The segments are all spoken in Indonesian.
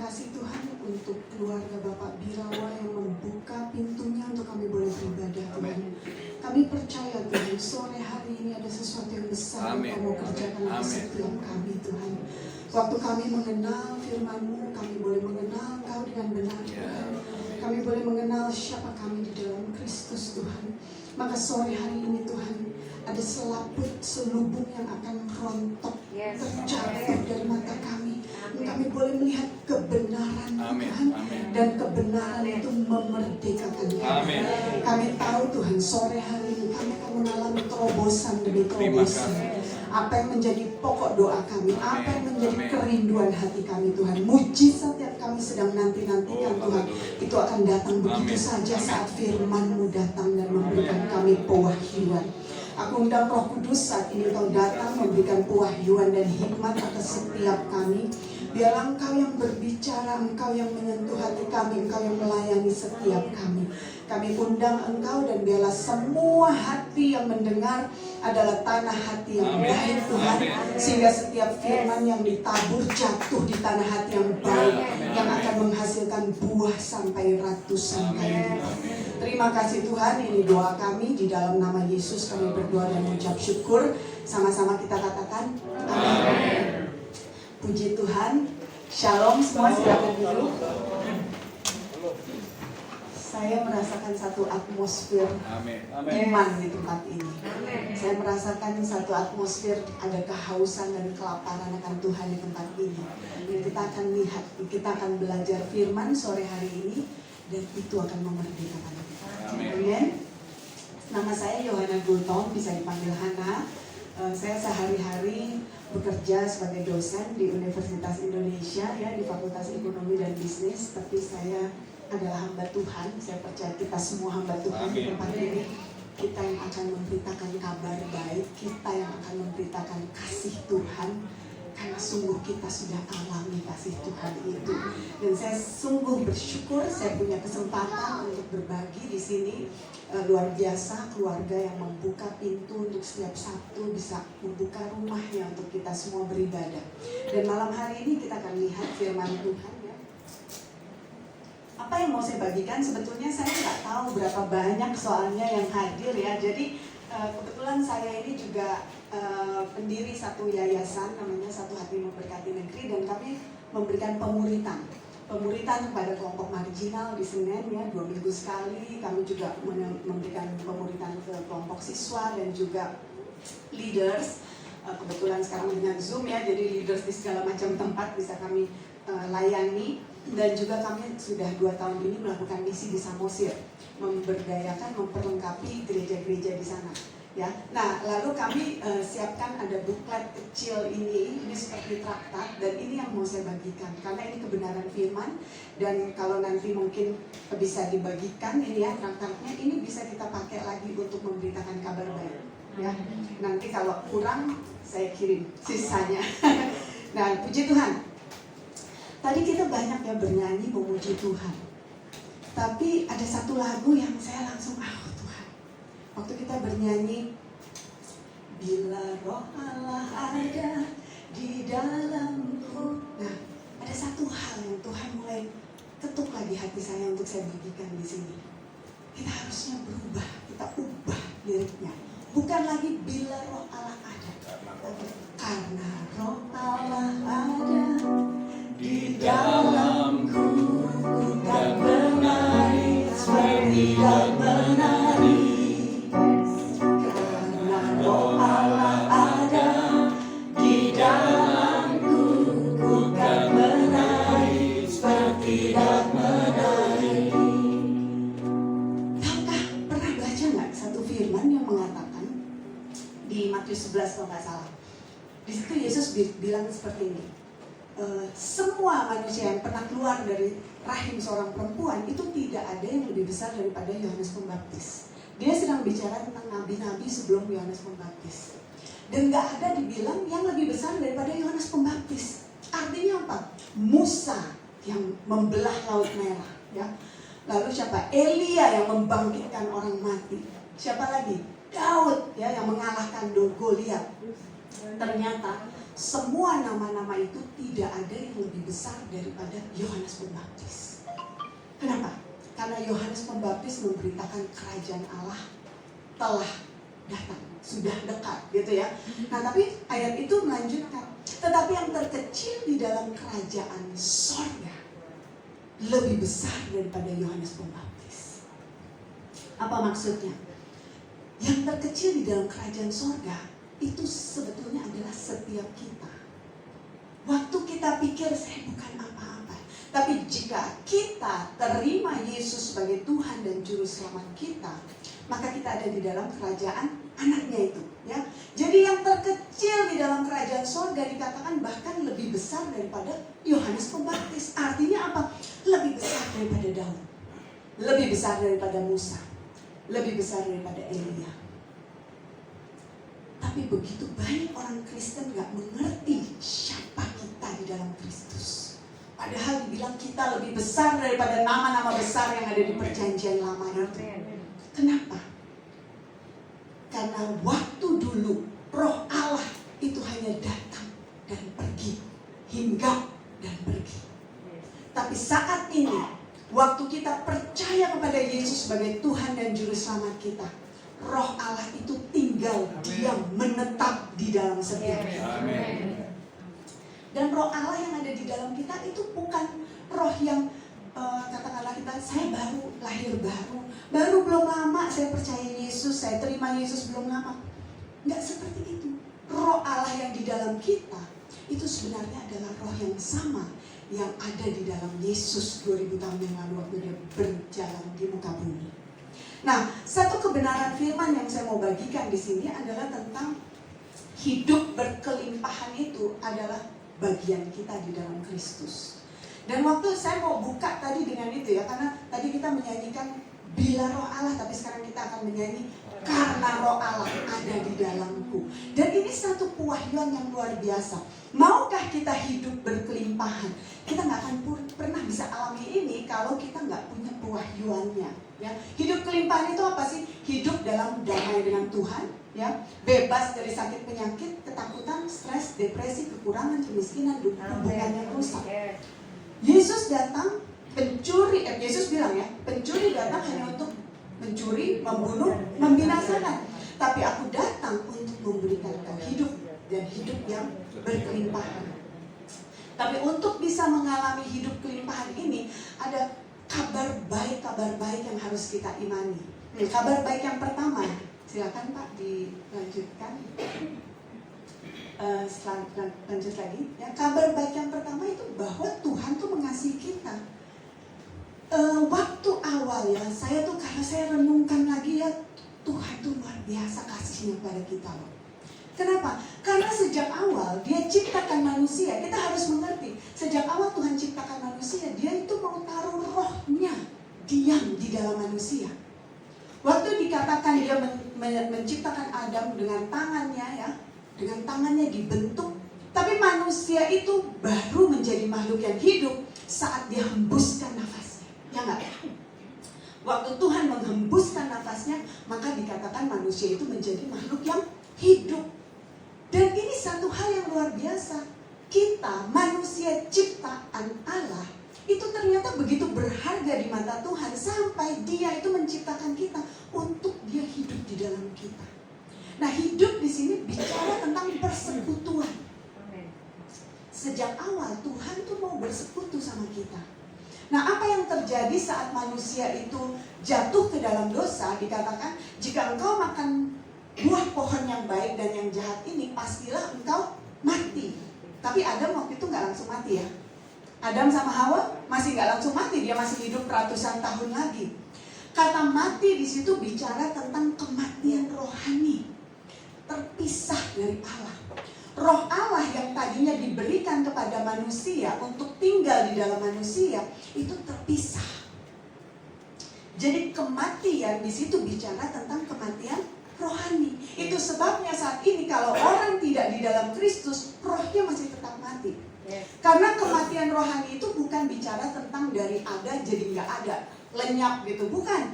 kasih Tuhan untuk keluarga Bapak Birawa yang membuka pintunya untuk kami boleh beribadah Tuhan. Kami percaya Tuhan, sore hari ini ada sesuatu yang besar yang Kau mau kerjakan di setiap kami Tuhan. Waktu kami mengenal firman-Mu, kami boleh mengenal Engkau dengan benar Tuhan. Kami boleh mengenal siapa kami di dalam Kristus Tuhan. Maka sore hari ini Tuhan, ada selaput selubung yang akan rontok terjatuh dari mata kami. Kami boleh melihat kebenaran Tuhan, dan kebenaran itu memerdekakan kami. Kami tahu Tuhan, sore hari ini kami akan mengalami terobosan demi terobosan. Apa yang menjadi pokok doa kami, apa yang menjadi kerinduan hati kami Tuhan, mujizat yang kami sedang nanti-nantikan Tuhan, itu akan datang begitu saja saat firman-Mu datang dan memberikan kami pewahyuan. Aku undang Roh Kudus saat ini Kau datang memberikan pewahyuan dan hikmat atas setiap kami. Biarlah Engkau yang berbicara, Engkau yang menyentuh hati kami, Engkau yang melayani setiap kami. Kami undang Engkau dan biarlah semua hati yang mendengar adalah tanah hati yang baik Tuhan. Sehingga setiap firman yang ditabur jatuh di tanah hati yang baik, yang akan menghasilkan buah sampai ratusan kali. Terima kasih Tuhan, ini doa kami di dalam nama Yesus kami berdoa dan mengucap syukur. Sama-sama kita katakan amin. Puji Tuhan. Shalom semua, silakan duduk. Saya merasakan satu atmosfer iman di tempat ini. Saya merasakan satu atmosfer ada kehausan dan kelaparan akan Tuhan di tempat ini. Dan kita akan lihat, kita akan belajar firman sore hari ini, dan itu akan memerdekakan kita. Amin. Nama saya Yohana Gultom, bisa dipanggil Hana. Saya sehari-hari bekerja sebagai dosen di Universitas Indonesia, ya, di Fakultas Ekonomi dan Bisnis. Tapi saya adalah hamba Tuhan. Saya percaya kita semua hamba Tuhan di tempat ini. Kita yang akan memberitakan kabar baik, kita yang akan memberitakan kasih Tuhan, karena sungguh kita sudah alami kasih Tuhan itu. Dan saya sungguh bersyukur saya punya kesempatan untuk berbagi di sini. Luar biasa, keluarga yang membuka pintu untuk setiap Sabtu bisa membuka rumahnya untuk kita semua beribadah. Dan malam hari ini kita akan lihat firman Tuhan, ya. Apa yang mau saya bagikan sebetulnya saya nggak tahu berapa banyak soalnya yang hadir, ya. Jadi kebetulan saya ini juga pendiri satu yayasan namanya Satu Hati Memberkati Negeri, dan kami memberikan pemuritan kepada kelompok marginal di Senen, ya, 2 minggu sekali. Kami juga memberikan pemuritan ke kelompok siswa dan juga leaders. Kebetulan sekarang dengan Zoom, ya, jadi leaders di segala macam tempat bisa kami layani. Dan juga kami sudah 2 tahun ini melakukan misi di Samosir, memberdayakan, memperlengkapi gereja-gereja di sana. Ya, nah lalu kami siapkan ada buklet kecil ini seperti traktat, dan ini yang mau saya bagikan karena ini kebenaran firman. Dan kalau nanti mungkin bisa dibagikan ini, ya, traktatnya ini bisa kita pakai lagi untuk memberitakan kabar baik, ya. Nanti kalau kurang saya kirim sisanya. Nah, puji Tuhan. Tadi kita banyak ya bernyanyi memuji Tuhan, tapi ada satu lagu yang saya langsung waktu kita bernyanyi, bila Roh Allah ada di dalamku. Nah, ada satu hal yang Tuhan mulai ketuk lagi hati saya untuk saya bagikan di sini. Kita harusnya berubah, kita ubah liriknya. Bukan lagi bila Roh Allah ada, tapi karena Roh Allah ada di dalamku, ku kan menari seperti dan menari. Roh Allah ada di dalamku, ku kan menari seperti dan menari. Tahukah, pernah baca nggak satu firman yang mengatakan di Matius 11 kalau nggak salah? Di situ Yesus bilang seperti ini, semua manusia yang pernah keluar dari rahim seorang perempuan itu tidak ada yang lebih besar daripada Yohanes Pembaptis. Dia sedang bicara tentang nabi-nabi sebelum Yohanes Pembaptis. Dan gak ada dibilang yang lebih besar daripada Yohanes Pembaptis. Artinya apa? Musa yang membelah Laut Merah, ya. Lalu siapa? Elia yang membangkitkan orang mati. Siapa lagi? Daud, ya, yang mengalahkan Goliat. Ternyata semua nama-nama itu tidak ada yang lebih besar daripada Yohanes Pembaptis. Kenapa? Karena Yohanes Pembaptis memberitakan kerajaan Allah telah datang, sudah dekat gitu ya. Nah tapi ayat itu melanjutkan, tetapi yang terkecil di dalam kerajaan sorga lebih besar daripada Yohanes Pembaptis. Apa maksudnya? Yang terkecil di dalam kerajaan sorga itu sebetulnya adalah setiap kita. Waktu kita pikir saya bukan apa-apa, tapi jika kita terima Yesus sebagai Tuhan dan Juru Selamat kita, maka kita ada di dalam kerajaan anaknya itu, ya. Jadi yang terkecil di dalam kerajaan sorga dikatakan bahkan lebih besar daripada Yohanes Pembaptis. Artinya apa? Lebih besar daripada Daud, lebih besar daripada Musa, lebih besar daripada Elia. Tapi begitu banyak orang Kristen gak mengerti siapa kita di dalam Kristus. Padahal dibilang kita lebih besar daripada nama-nama besar yang ada di perjanjian lama itu. Kenapa? Karena waktu dulu Roh Allah itu hanya datang dan pergi, hinggap dan pergi. Tapi saat ini, waktu kita percaya kepada Yesus sebagai Tuhan dan Juru Selamat kita, Roh Allah itu tinggal, diam, menetap di dalam setiap kita. Dan Roh Allah yang ada di dalam kita itu bukan roh yang katakanlah kita, saya baru lahir baru belum lama saya percaya Yesus, saya terima Yesus belum lama. Nggak seperti itu. Roh Allah yang di dalam kita itu sebenarnya adalah roh yang sama yang ada di dalam Yesus 2000 tahun yang lalu waktu dia berjalan di muka bumi. Nah, satu kebenaran firman yang saya mau bagikan di sini adalah tentang hidup berkelimpahan itu adalah bagian kita di dalam Kristus. Dan waktu saya mau buka tadi dengan itu ya, karena tadi kita menyanyikan bila Roh Allah, tapi sekarang kita akan menyanyi karena Roh Allah ada di dalamku. Dan ini satu pewahyuan yang luar biasa. Maukah kita hidup berkelimpahan? Kita nggak akan pernah bisa alami ini kalau kita nggak punya pewahyuannya. Ya, hidup kelimpahan itu apa sih? Hidup dalam damai dengan Tuhan, ya, bebas dari sakit penyakit, ketakutan, stres, depresi, kekurangan, kemiskinan, hubungan yang rusak. Yesus datang pencuri, Yesus bilang ya, pencuri datang hanya untuk mencuri, membunuh, membinasakan. Tapi aku datang untuk memberikan kau hidup dan hidup yang berkelimpahan. Tapi untuk bisa mengalami hidup kelimpahan ini ada kabar baik yang harus kita imani. Kabar baik yang pertama, silakan Pak dilanjutkan. Lanjut lagi. Ya, kabar baik yang pertama itu bahwa Tuhan tuh mengasihi kita. Waktu awal ya, kalau saya renungkan lagi ya, Tuhan tuh luar biasa kasihnya pada kita loh. Kenapa? Karena sejak awal dia ciptakan manusia. Kita harus mengerti, sejak awal Tuhan ciptakan manusia, dia itu mau taruh rohnya diam di dalam manusia. Waktu dikatakan dia menciptakan Adam dengan tangannya ya, dengan tangannya dibentuk, tapi manusia itu baru menjadi makhluk yang hidup saat dia hembuskan nafasnya. Ya enggak? Waktu Tuhan menghembuskan nafasnya, maka dikatakan manusia itu menjadi makhluk yang hidup. Dan ini satu hal yang luar biasa. Kita, manusia ciptaan Allah, itu ternyata begitu berharga di mata Tuhan sampai dia itu menciptakan kita untuk dia hidup di dalam kita. Nah, hidup di sini bicara tentang persekutuan. Sejak awal Tuhan tuh mau bersekutu sama kita. Nah, apa yang terjadi saat manusia itu jatuh ke dalam dosa? Dikatakan, jika engkau makan buah pohon yang baik dan yang jahat ini, pastilah engkau mati. Tapi Adam waktu itu gak langsung mati ya. Adam sama Hawa masih gak langsung mati, dia masih hidup ratusan tahun lagi. Kata mati di situ bicara tentang kematian rohani, terpisah dari Allah. Roh Allah yang tadinya diberikan kepada manusia untuk tinggal di dalam manusia itu terpisah. Jadi kematian di situ bicara tentang kematian rohani. Itu sebabnya saat ini kalau orang tidak di dalam Kristus, rohnya masih tetap mati. Karena kematian rohani itu bukan bicara tentang dari ada jadi nggak ada, lenyap gitu, bukan.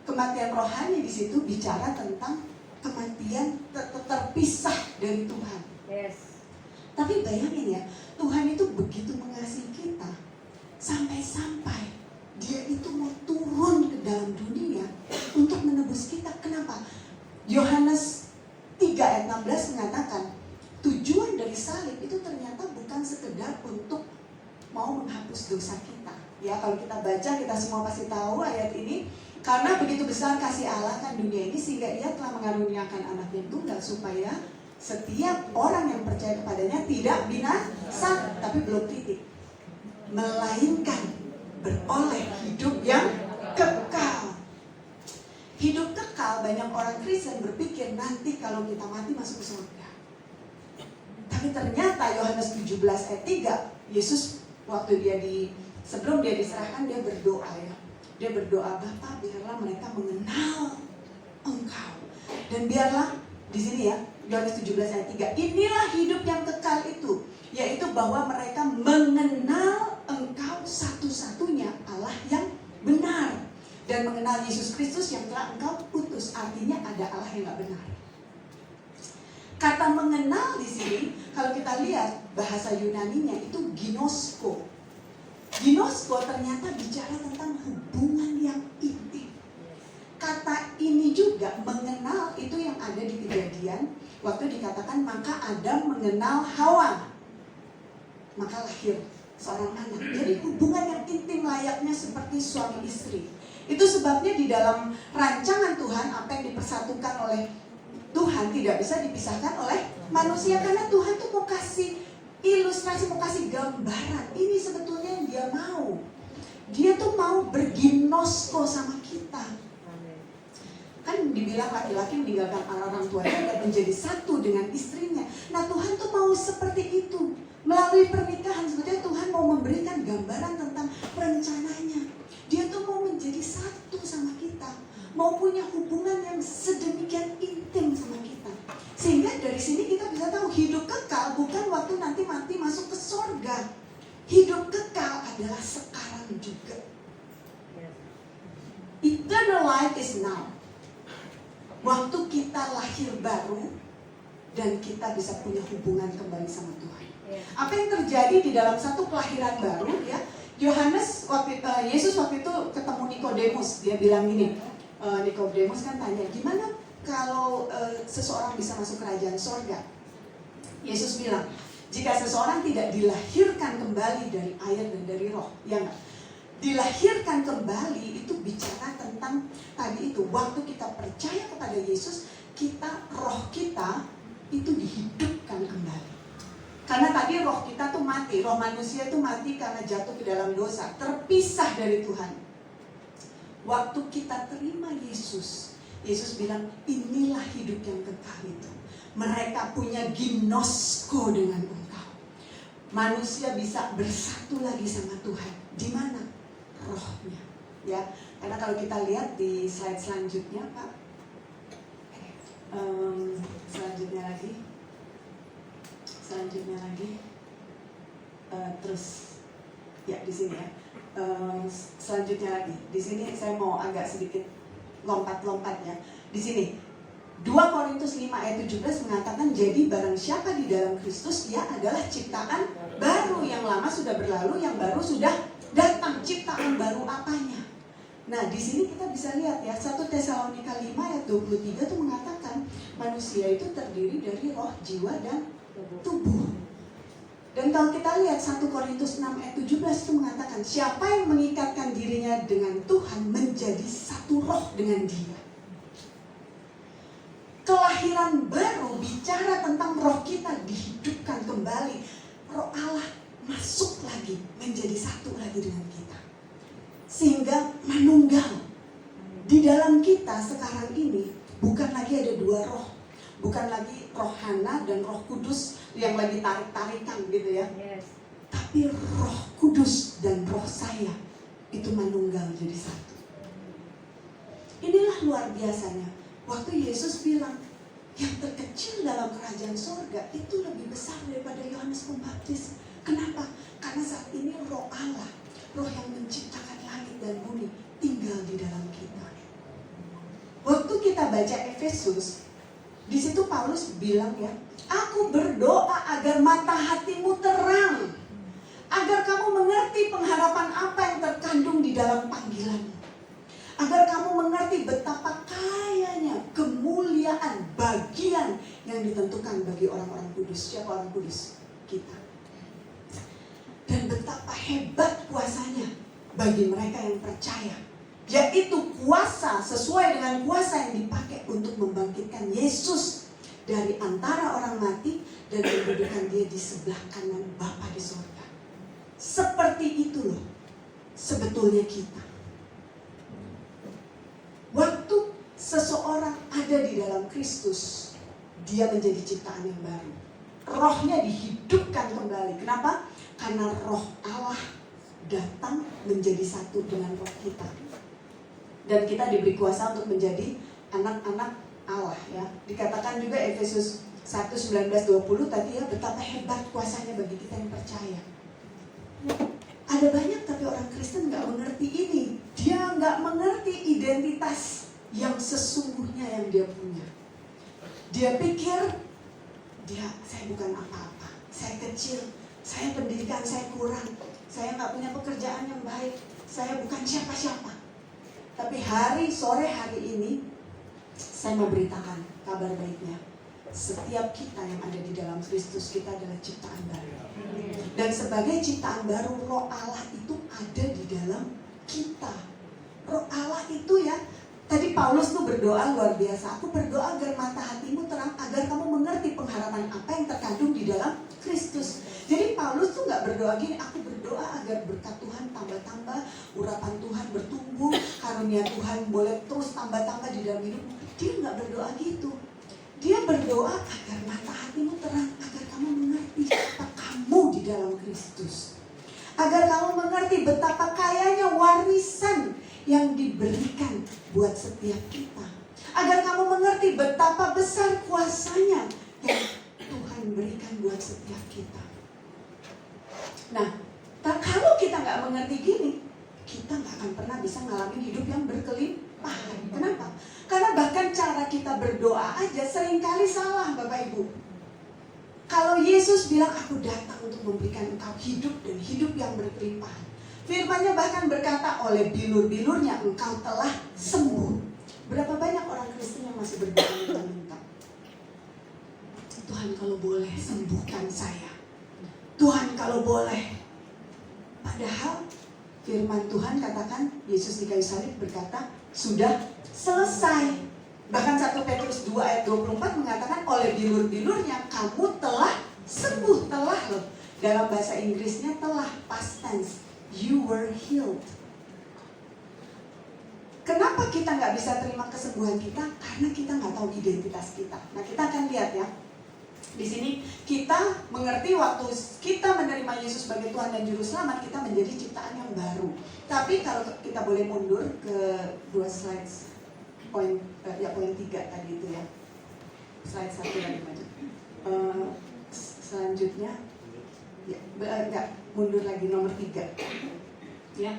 Kematian rohani di situ bicara tentang kematian terpisah dari Tuhan. Tapi bayangin ya, Tuhan itu begitu mengasihi kita sampai-sampai Dia itu mau turun ke dalam dunia untuk menebus kita. Kenapa? Yohanes 3 ayat 16 mengatakan tujuan dari salib itu ternyata bukan sekedar untuk mau menghapus dosa kita. Ya, kalau kita baca, kita semua pasti tahu ayat ini. Karena begitu besar kasih Allah kan dunia ini, sehingga Ia telah mengaruniakan Anaknya tunggal, supaya setiap orang yang percaya kepadanya tidak binasa, tapi belum titik, melainkan beroleh hidup yang kekal. Hidup kekal, banyak orang Kristen berpikir nanti kalau kita mati masuk ke surga. Tapi ternyata Yohanes 17 ayat 3, Yesus waktu sebelum dia diserahkan, dia berdoa ya. Dia berdoa, Bapa, biarlah mereka mengenal Engkau. Dan biarlah, di sini ya, Yohanes 17 ayat 3, inilah hidup yang kekal itu, yaitu bahwa mereka mengenal Engkau satu-satunya Allah yang benar, dan mengenal Yesus Kristus yang telah Engkau utus. Artinya ada Allah yang gak benar. Kata mengenal di sini, kalau kita lihat bahasa Yunaninya itu ginosko. Ginosko ternyata bicara tentang hubungan yang intim. Kata ini juga mengenal itu yang ada di Kejadian, waktu dikatakan maka Adam mengenal Hawa, maka lahir seorang anak. Jadi hubungan yang intim layaknya seperti suami istri. Itu sebabnya di dalam rancangan Tuhan, apa yang dipersatukan oleh Tuhan tidak bisa dipisahkan oleh manusia. Karena Tuhan tuh mau kasih ilustrasi, mau kasih gambaran. Ini sebetulnya yang Dia mau. Dia tuh mau berginosko sama kita. Kan dibilang laki-laki meninggalkan orang tuanya dan menjadi satu dengan istrinya. Nah, Tuhan tuh mau seperti itu. Melalui pernikahan sebetulnya Tuhan mau memberikan gambaran tentang rencananya. Dia tuh mau menjadi satu sama kita, mau punya hubungan yang sedemikian intim sama kita. Sehingga dari sini kita bisa tahu hidup kekal bukan waktu nanti mati masuk ke sorga. Hidup kekal adalah sekarang juga. Eternal life is now. Waktu kita lahir baru dan kita bisa punya hubungan kembali sama Tuhan. Apa yang terjadi di dalam satu kelahiran baru ya? Yesus waktu itu ketemu Nikodemus, dia bilang gini, Nikodemus kan tanya, gimana kalau seseorang bisa masuk kerajaan sorga? Yesus bilang, jika seseorang tidak dilahirkan kembali dari air dan dari roh, ya enggak? Dilahirkan kembali itu bicara tentang tadi itu, waktu kita percaya kepada Yesus, roh kita itu dihidupkan kembali. Karena tadi roh kita tuh mati, roh manusia itu mati karena jatuh ke dalam dosa, terpisah dari Tuhan. Waktu kita terima Yesus, Yesus bilang inilah hidup yang kekal itu. Mereka punya ginosko dengan Engkau. Manusia bisa bersatu lagi sama Tuhan. Di mana? Rohnya. Ya, karena kalau kita lihat di slide selanjutnya, Pak. Selanjutnya lagi, terus ya di sini ya, selanjutnya lagi di sini saya mau agak sedikit lompat ya. Di sini 2 Korintus 5 ayat 17 mengatakan, jadi barang siapa di dalam Kristus, ia adalah ciptaan baru, yang lama sudah berlalu, yang baru sudah datang. Ciptaan baru apanya? Nah, di sini kita bisa lihat ya, 1 Tesalonika 5 ayat 23 itu mengatakan manusia itu terdiri dari roh, jiwa, dan tubuh. Dan kalau kita lihat 1 Korintus 6 ayat 17 itu mengatakan, siapa yang mengikatkan dirinya dengan Tuhan menjadi satu roh dengan Dia. Kelahiran baru bicara tentang roh kita dihidupkan kembali. Roh Allah masuk lagi, menjadi satu lagi dengan kita. Sehingga manunggal. Di dalam kita sekarang ini bukan lagi ada 2 roh. Bukan lagi roh Hana dan roh Kudus yang lagi tarik-tarikan gitu ya. Yes. Tapi roh Kudus dan roh saya itu manunggal jadi satu. Inilah luar biasanya. Waktu Yesus bilang, yang terkecil dalam kerajaan sorga itu lebih besar daripada Yohanes Pembaptis. Kenapa? Karena saat ini roh Allah, roh yang menciptakan langit dan bumi, tinggal di dalam kita. Waktu kita baca Efesus, Di situ Paulus bilang ya, aku berdoa agar mata hatimu terang, agar kamu mengerti pengharapan apa yang terkandung di dalam panggilanmu, agar kamu mengerti betapa kayanya kemuliaan bagian yang ditentukan bagi orang-orang kudus. Siapa orang kudus? Kita. Dan betapa hebat kuasanya bagi mereka yang percaya, yaitu kuasa sesuai dengan kuasa yang dipakai untuk membangkitkan Yesus dari antara orang mati dan mendudukan dia di sebelah kanan Bapa di surga. Seperti itu loh sebetulnya kita. Waktu seseorang ada di dalam Kristus, dia menjadi ciptaan yang baru. Rohnya dihidupkan kembali. Kenapa? Karena roh Allah datang menjadi satu dengan roh kita. Dan kita diberi kuasa untuk menjadi anak-anak Allah ya. Dikatakan juga Efesus 1:19-20 tadi ya, betapa hebat kuasanya bagi kita yang percaya. Ada banyak tapi orang Kristen gak mengerti ini. Dia gak mengerti identitas yang sesungguhnya yang dia punya. Dia pikir saya bukan apa-apa, saya kecil, saya pendidikan saya kurang, saya gak punya pekerjaan yang baik, saya bukan siapa-siapa. Tapi sore hari ini saya mau beritakan kabar baiknya. Setiap kita yang ada di dalam Kristus, kita adalah ciptaan baru. Dan sebagai ciptaan baru, roh Allah itu ada di dalam kita. Roh Allah itu ya, tadi Paulus tuh berdoa luar biasa. Aku berdoa agar mata hatimu terang, agar kamu mengerti pengharapan apa yang terkandung di dalam Kristus. Jadi Paulus tuh gak berdoa gini, aku berdoa agar berkat Tuhan tambah-tambah, urapan Tuhan bertumbuh, karunia Tuhan boleh terus tambah-tambah di dalam hidup. Dia gak berdoa gitu. Dia berdoa agar mata hatimu terang, agar kamu mengerti apa kamu di dalam Kristus. Agar kamu mengerti betapa kayanya warisan yang diberikan buat setiap kita. Agar kamu mengerti betapa besar kuasanya yang Tuhan berikan buat setiap kita. Nah, kalau kita gak mengerti gini, kita gak akan pernah bisa ngalamin hidup yang berkelimpahan. Kenapa? Karena bahkan cara kita berdoa aja seringkali salah, Bapak Ibu. Kalau Yesus bilang, aku datang untuk memberikan engkau hidup dan hidup yang berkelimpahan. Firman-Nya bahkan berkata, oleh bilur-bilurnya engkau telah sembuh. Berapa banyak orang Kristen yang masih berdoa minta-minta, Tuhan kalau boleh sembuhkan saya, Tuhan kalau boleh. Padahal firman Tuhan katakan, Yesus di kayu salib berkata, sudah selesai. Bahkan 1 Petrus 2 ayat 24 mengatakan, oleh bilur-bilurnya kamu telah sembuh. Telah loh. Dalam bahasa Inggrisnya telah, past tense. You were healed. Kenapa kita gak bisa terima kesembuhan kita? Karena kita gak tahu identitas kita. Nah, kita akan lihat ya. Di sini kita mengerti waktu kita menerima Yesus sebagai Tuhan dan Juru Selamat, kita menjadi ciptaan yang baru. Tapi kalau kita boleh mundur ke 2 slides, poin 3 tadi itu ya. Slide 1 lagi maju. Selanjutnya, ya, enggak, mundur lagi nomor 3. Ya.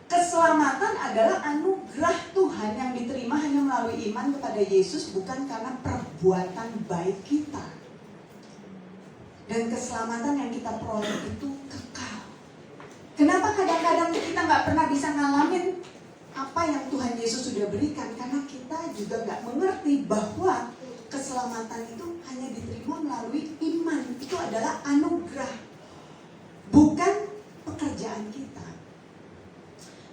Keselamatan adalah anugerah Tuhan yang diterima hanya melalui iman kepada Yesus, bukan karena perbuatan baik kita. Dan keselamatan yang kita peroleh itu kekal. Kenapa kadang-kadang kita gak pernah bisa ngalamin apa yang Tuhan Yesus sudah berikan? Karena kita juga gak mengerti bahwa keselamatan itu hanya diterima melalui iman. Itu adalah anugerah, bukan pekerjaan kita.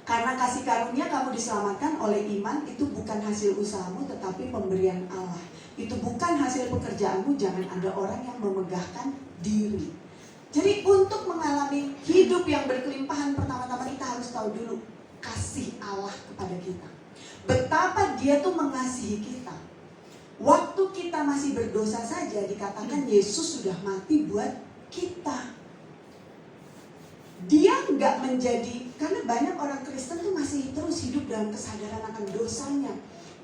Karena kasih karunia kamu diselamatkan oleh iman, itu bukan hasil usahamu tetapi pemberian Allah. Itu bukan hasil pekerjaanmu, jangan ada orang yang memegahkan diri. Jadi untuk mengalami hidup yang berkelimpahan, pertama-tama kita harus tahu dulu kasih Allah kepada kita. Betapa dia tuh mengasihi kita. Waktu kita masih berdosa saja dikatakan Yesus sudah mati buat kita. Dia nggak menjadi, karena banyak orang Kristen tuh masih terus hidup dalam kesadaran akan dosanya.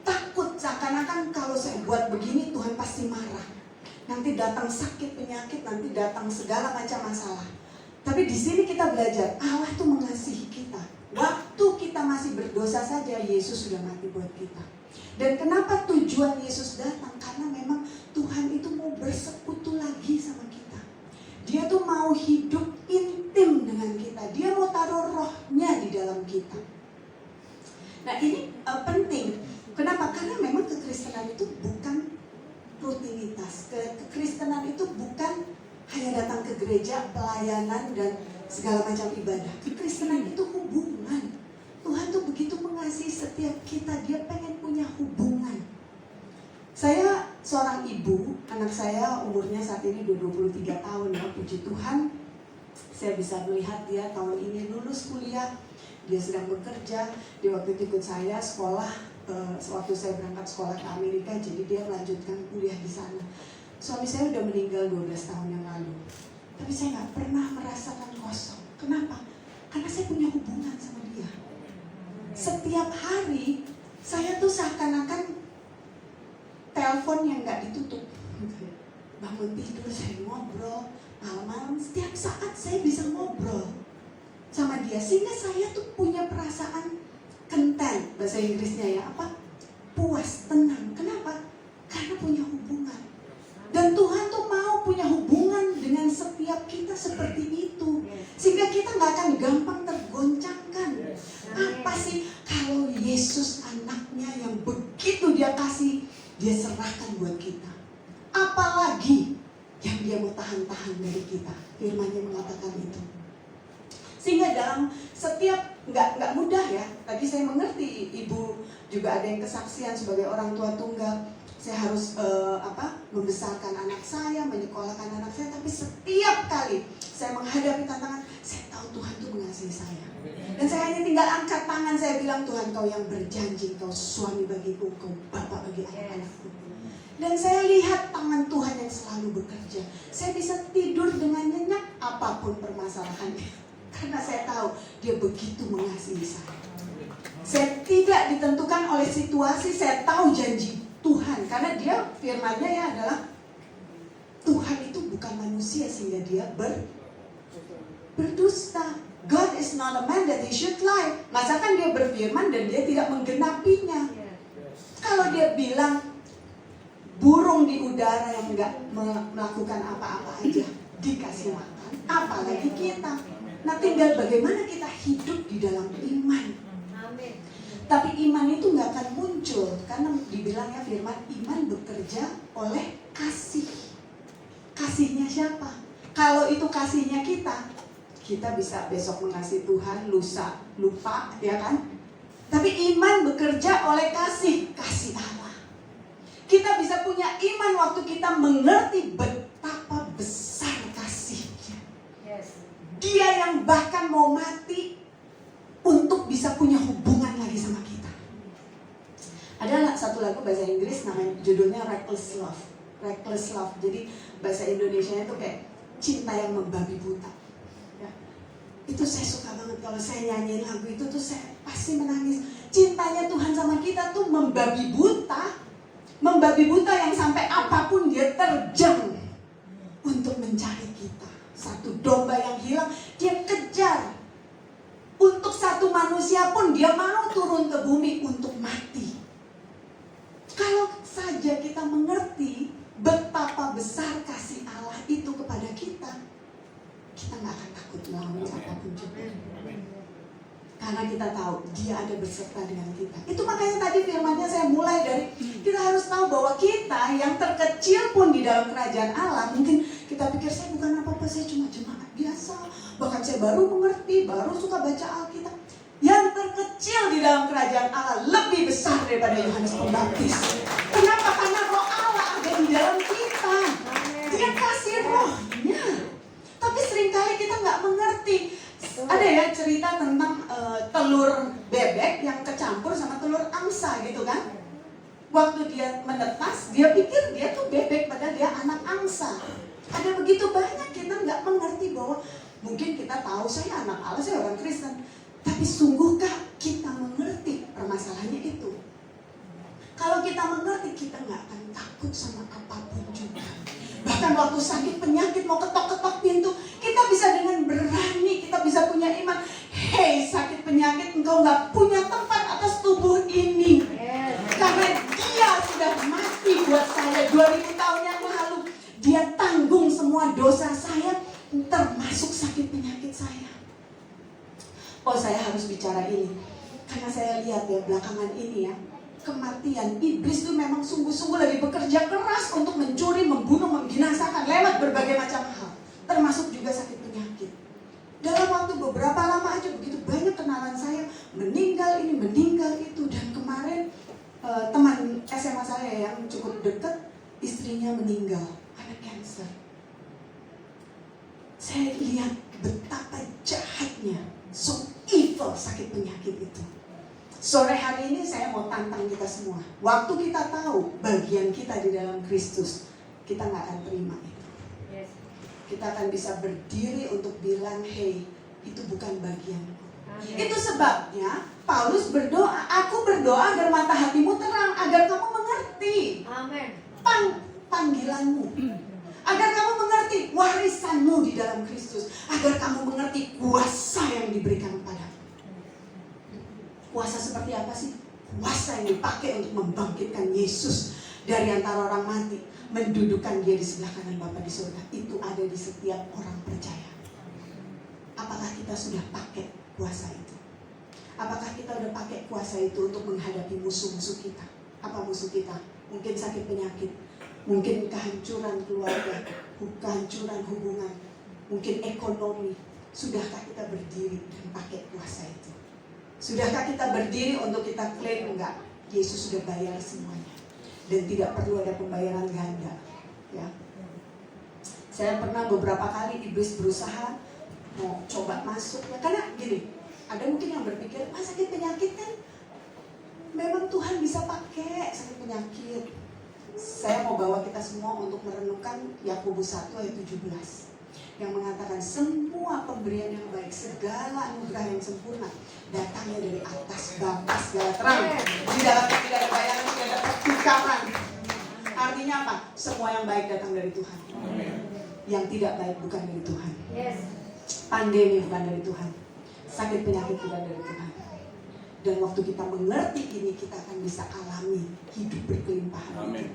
Takut seakan-akan kalau saya buat begini Tuhan pasti marah. Nanti datang sakit, penyakit, nanti datang segala macam masalah. Tapi di sini kita belajar Allah tuh mengasihi kita. Waktu kita masih berdosa saja, Yesus sudah mati buat kita. Dan kenapa tujuan Yesus datang? Karena memang Tuhan itu mau bersekutu lagi sama kita. Dia tuh mau hidup intim dengan kita. Dia mau taruh rohnya di dalam kita. Nah ini penting. Kenapa? Karena memang kekristenan itu bukan rutinitas. Kekristenan itu bukan hanya datang ke gereja, pelayanan, dan segala macam ibadah. Kekristenan itu hubungan. Tuhan tuh begitu mengasihi setiap kita. Dia pengen punya hubungan. Saya seorang ibu, anak saya umurnya saat ini 23 tahun ya, puji Tuhan. Saya bisa melihat dia tahun ini lulus kuliah. Dia sedang bekerja. Dia waktu itu ikut saya sekolah. Waktu saya berangkat sekolah ke Amerika, jadi dia melanjutkan kuliah di sana. Suami saya udah meninggal 12 tahun yang lalu. Tapi saya gak pernah merasakan kosong. Kenapa? Karena saya punya hubungan sama dia. Setiap hari, saya tuh seakan-akan telepon yang gak ditutup. Bangun tidur, saya ngobrol. Malam-malam, setiap saat saya bisa ngobrol sama dia. Sehingga saya tuh punya perasaan content, bahasa Inggrisnya ya, apa? Puas, tenang. Kenapa? Karena punya hubungan. Dan Tuhan tuh mau punya hubungan dengan setiap kita seperti itu. Sehingga kita gak akan gampang tergoncangkan. Apa sih kalau Yesus anaknya yang begitu dia kasih, dia serahkan buat kita. Apalagi yang dia mau tahan-tahan dari kita. Firman-Nya mengatakan itu. Sehingga dalam setiap, nggak mudah ya. Tadi saya mengerti, ibu juga ada yang kesaksian sebagai orang tua tunggal. Saya harus membesarkan anak saya, menyekolahkan anak saya. Tapi setiap kali saya menghadapi tantangan, saya tahu Tuhan tuh mengasihi saya. Dan saya hanya tinggal angkat tangan, saya bilang, Tuhan kau yang berjanji, kau suami bagiku, kau bapak bagi anak-anakku. Dan saya lihat tangan Tuhan yang selalu bekerja. Saya bisa tidur dengan nyenyak apapun permasalahannya. Karena saya tahu dia begitu mengasihi saya. Saya tidak ditentukan oleh situasi, saya tahu janji Tuhan. Karena dia firman-Nya ya adalah Tuhan itu bukan manusia sehingga dia berdusta. God is not a man that he should lie. Masakan dia berfirman dan dia tidak menggenapinya. Kalau dia bilang burung di udara yang enggak melakukan apa-apa aja dikasih makan, apalagi kita. Nah tinggal bagaimana kita hidup di dalam iman. Amin. Tapi iman itu gak akan muncul karena dibilangnya firman iman bekerja oleh kasih. Kasihnya siapa? Kalau itu kasihnya kita bisa besok mengasihi Tuhan, lusa lupa ya kan. Tapi iman bekerja oleh kasih Allah. Kita bisa punya iman waktu kita mengerti betapa besar kasihnya. Dia yang bahkan mau mati untuk bisa punya hubungan lagi sama kita. Ada satu lagu bahasa Inggris namanya judulnya Reckless Love. Reckless Love. Jadi bahasa Indonesianya itu kayak cinta yang membabi buta. Ya. Itu saya suka banget kalau saya nyanyiin lagu itu tuh saya pasti menangis. Cintanya Tuhan sama kita tuh membabi buta. Membabi buta yang sampai apapun dia terjang untuk mencari kita. Satu domba yang hilang, dia kejar. Untuk satu manusia pun dia mau turun ke bumi untuk mati. Kalau saja kita mengerti betapa besar kasih Allah itu kepada kita gak akan takut melawan siapapun juga. Karena kita tahu dia ada berserta dengan kita. Itu makanya tadi firman-Nya saya mulai dari kita harus tahu bahwa kita yang terkecil pun di dalam kerajaan Allah. Mungkin kita pikir saya bukan apa-apa, saya cuma jemaat biasa. Bahkan saya baru mengerti, baru suka baca Alkitab. Yang terkecil di dalam kerajaan Allah lebih besar daripada Yohanes Pembaptis. Kenapa? Karena roh Allah ada di dalam kita. Dia kasih rohnya. Tapi seringkali kita gak mengerti. Ada ya cerita tentang telur bebek yang kecampur sama telur angsa gitu kan. Waktu dia menetas, dia pikir dia tuh bebek padahal dia anak angsa. Ada begitu banyak kita nggak mengerti bahwa mungkin kita tahu saya anak Allah, saya orang Kristen. Tapi sungguhkah kita mengerti permasalahannya itu? Kalau kita mengerti, kita nggak akan takut sama apapun juga. Bahkan waktu sakit penyakit mau ketok-ketok pintu, kita bisa dengan berani, kita bisa punya iman. Hei sakit penyakit, engkau engkau nggak punya tempat atas tubuh ini. Karena dia sudah mati buat saya 2000 tahun yang lalu. Dia tanggung semua dosa saya, termasuk sakit penyakit saya. Oh, saya harus bicara ini karena saya lihat ya belakangan ini ya, kematian iblis itu memang sungguh-sungguh lagi bekerja keras untuk mencuri, membunuh, membinasakan lewat berbagai macam hal, termasuk juga sakit penyakit. Dalam waktu beberapa lama aja begitu banyak kenalan saya meninggal ini, meninggal itu. Dan kemarin teman SMA saya yang cukup dekat, istrinya meninggal, ada kanker. Saya lihat betapa jahatnya, so evil sakit penyakit itu. Sore hari ini saya mau tantang kita semua. Waktu kita tahu bagian kita di dalam Kristus, kita nggak akan terima itu. Kita akan bisa berdiri untuk bilang, hey, itu bukan bagianku. Itu sebabnya Paulus berdoa, aku berdoa agar mata hatimu terang, agar kamu mengerti panggilanmu, agar kamu mengerti warisanmu di dalam Kristus, agar kamu mengerti kuasa yang diberikan padamu. Kuasa seperti apa sih? Kuasa yang dipakai untuk membangkitkan Yesus dari antara orang mati, mendudukkan dia di sebelah kanan Bapa di surga. Itu ada di setiap orang percaya. Apakah kita sudah pakai kuasa itu? Apakah kita sudah pakai kuasa itu untuk menghadapi musuh-musuh kita? Apa musuh kita? Mungkin sakit penyakit, mungkin kehancuran keluarga, kehancuran hubungan, mungkin ekonomi. Sudahkah kita berdiri dan pakai kuasa itu? Sudahkah kita berdiri untuk kita klaim enggak? Yesus sudah bayar semuanya dan tidak perlu ada pembayaran ganda. Ya. Saya pernah beberapa kali iblis berusaha mau coba masuk ya, karena gini, ada mungkin yang berpikir, sakit penyakit kan memang Tuhan bisa pakai sakit penyakit. Saya mau bawa kita semua untuk merenungkan Yakobus 1 ayat 17 yang mengatakan semua pemberian yang baik, segala anugerah yang sempurna datangnya dari atas Bapa segala terang. Di dalamnya tidak ada bayangan, tidak ada pertukaran. Artinya apa? Semua yang baik datang dari Tuhan. Yang tidak baik bukan dari Tuhan. Pandemi bukan dari Tuhan. Sakit penyakit bukan dari Tuhan. Dan waktu kita mengerti ini, kita akan bisa alami hidup berkelimpahan. Amin.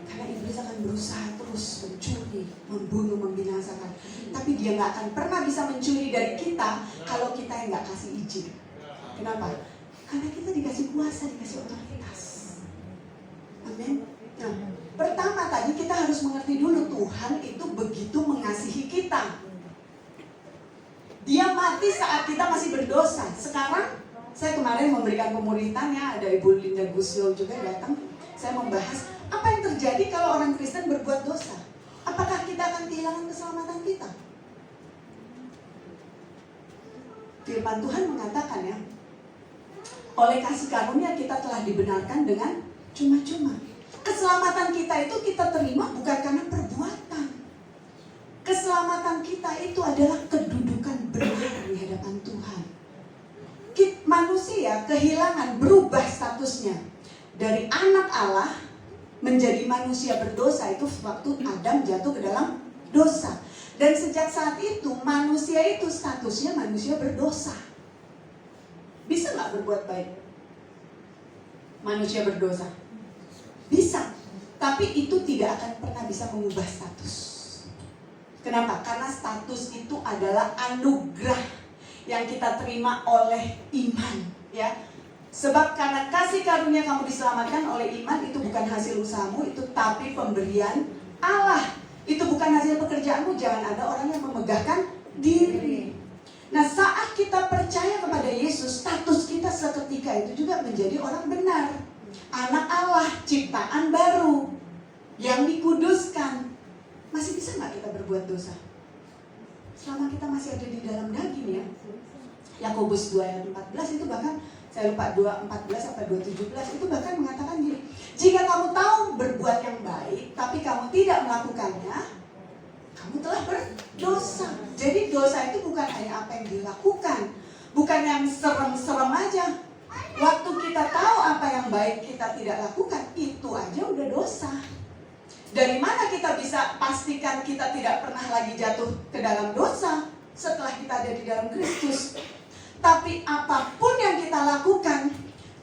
Karena iblis akan berusaha terus mencuri, membunuh, membinasakan. Tapi dia gak akan pernah bisa mencuri dari kita kalau kita yang gak kasih izin. Kenapa? Karena kita dikasih kuasa, dikasih otoritas. Amin. Nah, pertama tadi kita harus mengerti dulu Tuhan itu begitu mengasihi kita. Dia mati saat kita masih berdosa. Sekarang saya kemarin memberikan pemuritan ya, ada Ibu Linda Guslo juga datang. Saya membahas apa yang terjadi kalau orang Kristen berbuat dosa. Apakah kita akan kehilangan keselamatan kita? Firman Tuhan mengatakan ya, oleh kasih karunia kita telah dibenarkan dengan cuma-cuma. Keselamatan kita itu kita terima bukan karena perbuatan. Keselamatan kita itu adalah kedudukan benar di hadapan Tuhan. Manusia kehilangan, berubah statusnya dari anak Allah menjadi manusia berdosa itu waktu Adam jatuh ke dalam dosa. Dan sejak saat itu manusia itu statusnya manusia berdosa. Bisa nggak berbuat baik? Manusia berdosa bisa, tapi itu tidak akan pernah bisa mengubah status. Kenapa? Karena status itu adalah anugerah yang kita terima oleh iman, ya. Sebab karena kasih karunia kamu diselamatkan oleh iman, itu bukan hasil usahamu, itu tapi pemberian Allah. Itu bukan hasil pekerjaanmu, jangan ada orang yang memegahkan diri. Nah, saat kita percaya kepada Yesus, status kita seketika itu juga menjadi orang benar. Anak Allah, ciptaan baru, yang dikuduskan. Masih bisa nggak kita berbuat dosa? Selama kita masih ada di dalam daging ya. Yakobus 2 ayat 14 itu bahkan, saya lupa 2:14 atau 2:17 itu bahkan mengatakan gini, jika kamu tahu berbuat yang baik tapi kamu tidak melakukannya, kamu telah berdosa. Jadi dosa itu bukan hanya apa yang dilakukan, bukan yang serem-serem aja. Waktu kita tahu apa yang baik kita tidak lakukan, itu aja udah dosa. Dari mana kita bisa pastikan kita tidak pernah lagi jatuh ke dalam dosa setelah kita ada di dalam Kristus? Tapi apapun yang kita lakukan,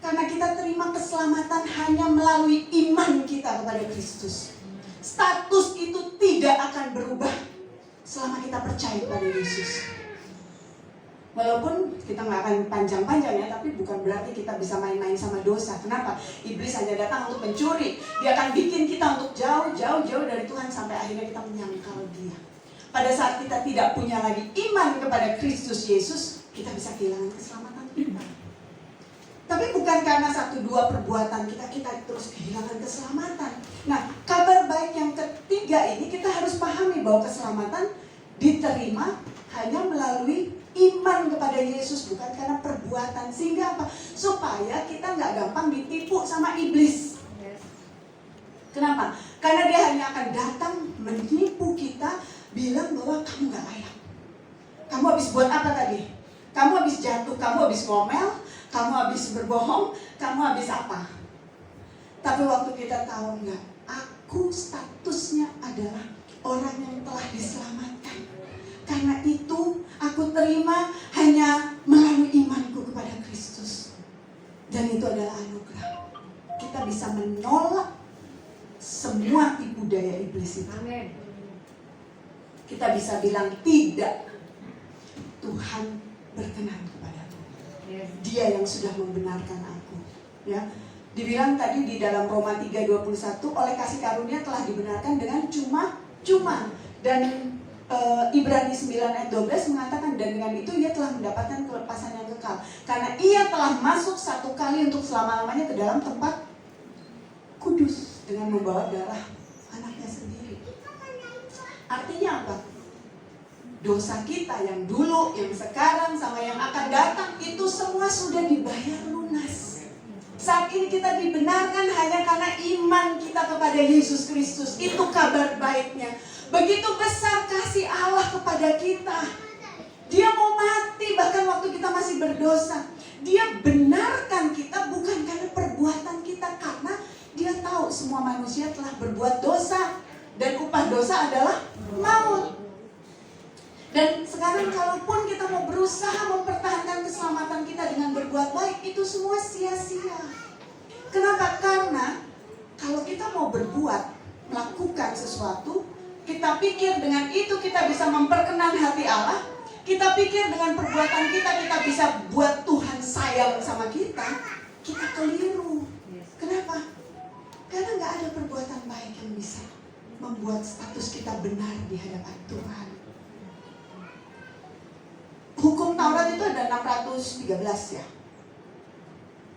karena kita terima keselamatan hanya melalui iman kita kepada Kristus. Status itu tidak akan berubah selama kita percaya pada Yesus. Walaupun kita nggak akan panjang-panjang ya, tapi bukan berarti kita bisa main-main sama dosa. Kenapa? Iblis hanya datang untuk mencuri. Dia akan bikin kita untuk jauh dari Tuhan sampai akhirnya kita menyangkal Dia. Pada saat kita tidak punya lagi iman kepada Kristus Yesus, kita bisa kehilangan keselamatan kita. Tapi bukan karena 1-2 perbuatan kita terus kehilangan keselamatan. Nah, kabar baik yang ketiga ini kita harus pahami bahwa keselamatan diterima hanya melalui iman kepada Yesus, bukan karena perbuatan. Sehingga apa? Supaya kita nggak gampang ditipu sama iblis. Kenapa? Karena dia hanya akan datang menipu kita, bilang bahwa kamu nggak layak. Kamu habis buat apa tadi? Kamu habis jatuh, kamu habis ngomel, kamu habis berbohong, kamu habis apa? Tapi waktu kita tahu enggak, aku statusnya adalah orang yang telah diselamatkan. Karena itu aku terima hanya melalui imanku kepada Kristus. Dan itu adalah anugerah. Kita bisa menolak semua tipu daya iblis itu. Amin. Kita bisa bilang tidak. Tuhan berkenan kepadaku. Dia yang sudah membenarkan aku. Ya, dibilang tadi di dalam Roma 3:21, oleh kasih karunia telah dibenarkan dengan cuma-cuma. Dan Ibrani 9:12 mengatakan, dan dengan itu ia telah mendapatkan kelepasan yang kekal. Karena ia telah masuk satu kali untuk selama-lamanya ke dalam tempat kudus dengan membawa darah anaknya sendiri. Artinya apa? Dosa kita yang dulu, yang sekarang, sama yang akan datang, itu semua sudah dibayar lunas. Saat ini kita dibenarkan hanya karena iman kita kepada Yesus Kristus. Itu kabar baiknya. Begitu besar kasih Allah kepada kita. Dia mau mati bahkan waktu kita masih berdosa. Dia benarkan kita bukan karena perbuatan kita, karena Dia tahu semua manusia telah berbuat dosa. Dan upah dosa adalah maut. Dan sekarang kalaupun kita mau berusaha mempertahankan keselamatan kita dengan berbuat baik, itu semua sia-sia. Kenapa? Karena kalau kita mau berbuat, melakukan sesuatu, kita pikir dengan itu kita bisa memperkenan hati Allah, kita pikir dengan perbuatan kita bisa buat Tuhan sayang sama kita keliru. Kenapa? Karena nggak ada perbuatan baik yang bisa membuat status kita benar di hadapan Tuhan. Hukum Taurat itu ada 613 ya.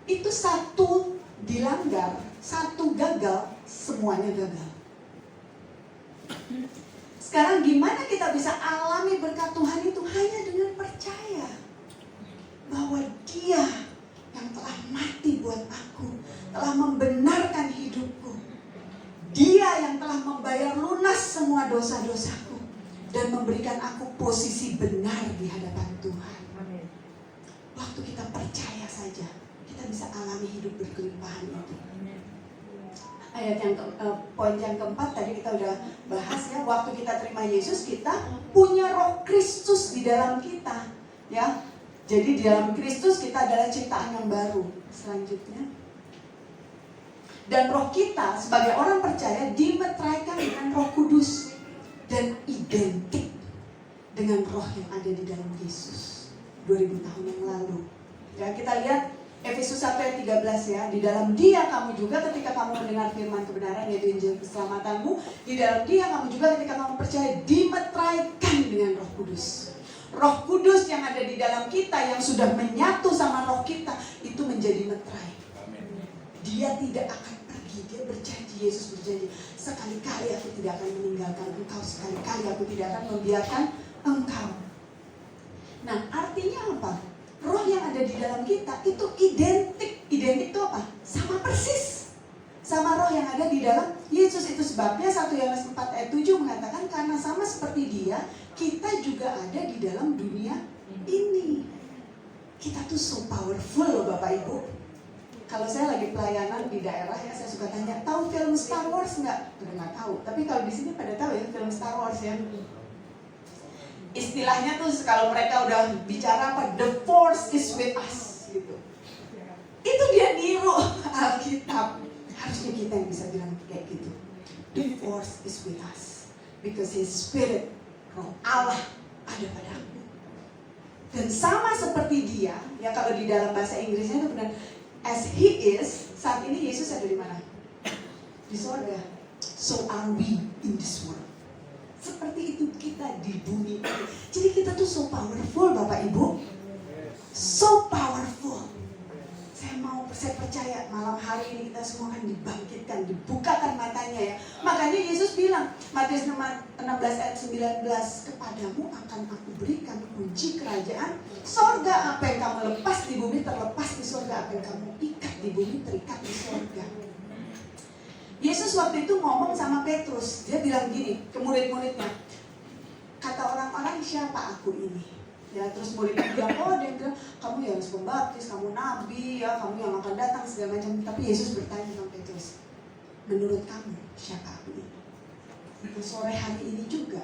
Itu satu dilanggar, satu gagal, semuanya gagal. Sekarang gimana kita bisa alami berkat Tuhan itu? Hanya dengan percaya bahwa Dia yang telah mati buat aku, telah membenarkan hidupku. Dia yang telah membayar lunas semua dosa-dosaku dan memberikan aku posisi benar di hadapan Tuhan. Waktu kita percaya saja, kita bisa alami hidup berkelimpahan itu. Ayat yang poin yang keempat tadi kita udah bahas ya. Waktu kita terima Yesus, kita punya Roh Kristus di dalam kita, ya. Jadi di dalam Kristus kita adalah ciptaan yang baru. Selanjutnya, dan roh kita sebagai orang percaya dimeteraikan dengan Roh Kudus dan identik dengan roh yang ada di dalam Yesus 2000 tahun yang lalu. Ya, kita lihat Efesus 1 ayat 13 ya. Di dalam Dia kamu juga ketika kamu mendengar firman kebenaran, yaitu Injil keselamatanmu, di dalam Dia kamu juga ketika kamu percaya dimeteraikan dengan Roh Kudus. Roh Kudus yang ada di dalam kita, yang sudah menyatu sama roh kita, itu menjadi meterai. Dia tidak akan pergi. Dia berjanji, Yesus berjanji, sekali-kali aku tidak akan meninggalkan engkau, sekali-kali aku tidak akan membiarkan engkau. Nah, artinya apa? Roh yang ada di dalam kita itu identik. Identik itu apa? Sama persis sama roh yang ada di dalam Yesus. Itu sebabnya 1 Yohanes 4 ayat 7 mengatakan, karena sama seperti Dia, kita juga ada di dalam dunia ini. Kita tuh so powerful loh Bapak Ibu. Kalau saya lagi pelayanan di daerah ya, saya suka tanya, tahu film Star Wars nggak? Udah nggak tahu. Tapi kalau di sini pada tahu ya film Star Wars ya. Istilahnya tuh kalau mereka udah bicara apa, the force is with us gitu. Itu dia niru Alkitab. Harusnya kita yang bisa bilang kayak gitu. The force is with us because His Spirit, Roh Allah ada padaku. Dan sama seperti dia, ya kalau di dalam bahasa Inggrisnya itu benar, as He is. Saat ini Yesus ada di mana? Di sorga. So are we in this world. Seperti itu kita di bumi. Jadi kita tuh so powerful, Bapak Ibu. So powerful. Saya percaya malam hari ini kita semua akan dibangkitkan, dibukakan matanya ya. Makanya Yesus bilang, Matius 16 ayat 19, kepadamu akan aku berikan kunci kerajaan sorga. Apa yang kamu lepas di bumi terlepas di sorga. Apa yang kamu ikat di bumi terikat di sorga. Yesus waktu itu ngomong sama Petrus, dia bilang gini ke murid-muridnya, kata orang-orang siapa aku ini? Ya terus muridnya bilang, dia bilang kamu yang pembaptis, kamu nabi, ya kamu yang akan datang segala macam. Tapi Yesus bertanya sama Petrus, menurut kamu siapa aku ini? Dan sore hari ini juga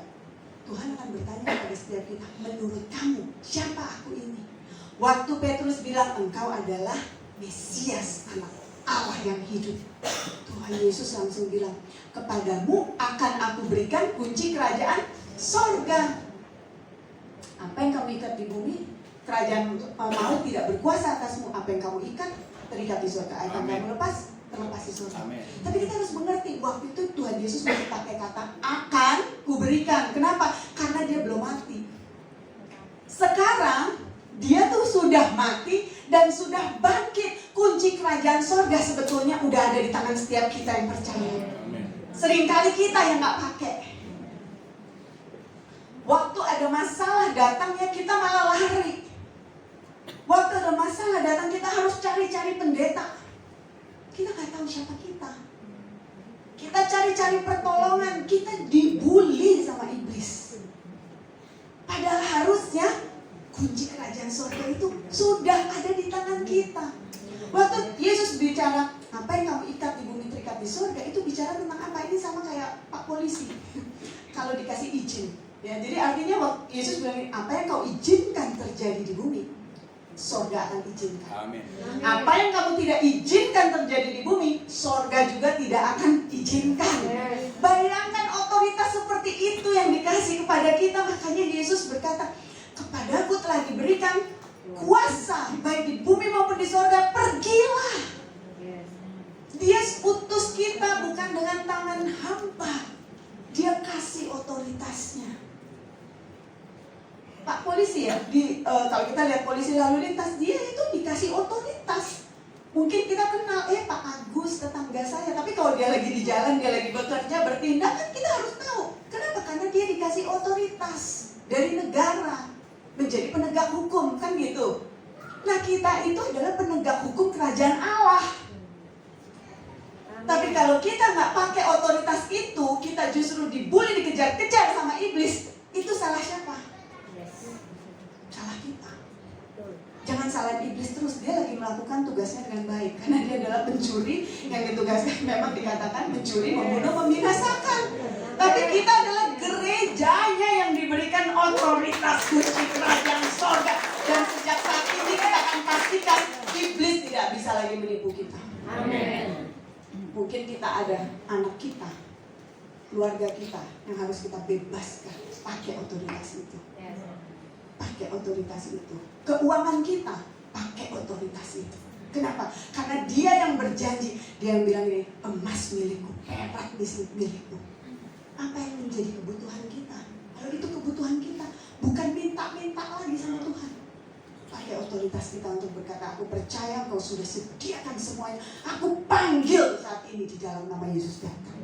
Tuhan akan bertanya kepada setiap kita, menurut kamu siapa aku ini? Waktu Petrus bilang engkau adalah Mesias, anak Allah yang hidup, Tuhan Yesus langsung bilang, kepadamu akan aku berikan kunci kerajaan sorga. Apa yang kamu ikat di bumi, kerajaan maut tidak berkuasa atasmu. Apa yang kamu ikat terikat di sorga. Apa yang kamu lepas terlepas di sorga. Tapi kita harus mengerti, waktu itu Tuhan Yesus masih pakai kata akan kuberikan. Kenapa? Karena dia belum mati. Sekarang dia tuh sudah mati dan sudah bangkit. Kunci kerajaan sorga sebetulnya udah ada di tangan setiap kita yang percaya. Seringkali kita yang gak pakai. Waktu ada masalah datang ya kita malah lari. Waktu ada masalah datang kita harus cari-cari pendeta. Kita gak tahu siapa kita. Kita cari-cari pertolongan. Kita dibully sama iblis. Padahal harusnya kunci kerajaan sorga itu sudah ada di tangan kita. Waktu Yesus bicara, apa yang kamu ikat di bumi terikat di sorga, itu bicara tentang apa? Ini sama kayak Pak Polisi. Kalau dikasih izin. Ya, jadi artinya waktu Yesus bilang, apa yang kau izinkan terjadi di bumi, sorga akan izinkan. Amin. Apa yang kamu tidak izinkan terjadi di bumi, sorga juga tidak akan izinkan. Bayangkan otoritas seperti itu yang dikasih kepada kita. Makanya Yesus berkata, kepadaku telah diberikan kuasa baik di bumi maupun di sorga, pergilah. Dia utus kita bukan dengan tangan hampa. Dia kasih otoritasnya. Pak Polisi ya, kalau kita lihat polisi lalu lintas, dia itu dikasih otoritas. Mungkin kita kenal, Pak Agus tetangga saya, tapi kalau dia lagi di jalan, dia lagi bekerja, bertindak, kan kita harus tahu. Kenapa? Karena dia dikasih otoritas dari negara menjadi penegak hukum, kan gitu. Nah, kita itu adalah penegak hukum kerajaan Allah. Tapi kalau kita nggak pakai otoritas itu, kita justru dibully, dikejar-kejar sama iblis. Itu salah siapa? Salah kita. Jangan salahin iblis terus. Dia lagi melakukan tugasnya dengan baik. Karena dia adalah pencuri yang ditugaskan, memang dikatakan mencuri, membunuh, membinasakan. Tapi kita adalah gerejanya yang diberikan otoritas kunci kerajaan sorga. Dan sejak saat ini kita akan pastikan iblis tidak bisa lagi menipu kita. Amin. Mungkin kita ada anak kita, keluarga kita yang harus kita bebaskan. Pakai otoritas itu. Pakai otoritas itu. Keuangan kita, pakai otoritas itu. Kenapa? Karena dia yang berjanji. Dia yang bilang ini, emas milikku, perak milikku. Apa yang menjadi kebutuhan kita? Kalau itu kebutuhan kita, bukan minta-minta lagi sama Tuhan. Pakai otoritas kita untuk berkata, aku percaya Engkau sudah sediakan semuanya. Aku panggil saat ini di dalam nama Yesus datang.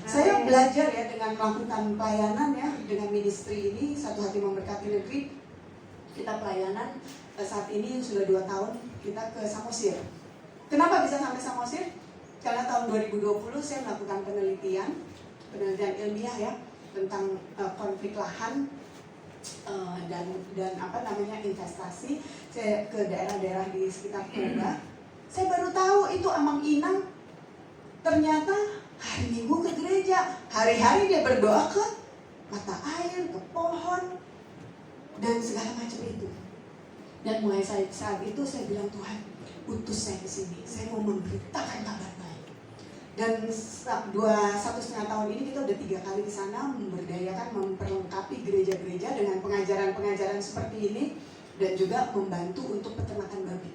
Saya belajar ya dengan melakukan pelayanan ya, dengan ministry ini, Satu Hati Memberkati Negeri. Kita pelayanan saat ini sudah 2 tahun, kita ke Samosir. Kenapa bisa sampai Samosir? Karena tahun 2020 saya melakukan penelitian ilmiah ya tentang konflik lahan dan apa namanya investasi. Saya ke daerah-daerah di sekitar Kuba. Saya baru tahu itu Amang Inang ternyata hari Minggu ke gereja, hari-hari dia berdoa ke mata air, ke pohon. dan segala macam itu. Dan mulai saat itu saya bilang, Tuhan, utus saya ke sini. Saya mau memberitakan kabar baik. Dan 1,5 tahun ini kita udah 3 kali di sana memberdayakan, memperlengkapi gereja-gereja dengan pengajaran-pengajaran seperti ini, dan juga membantu untuk peternakan babi.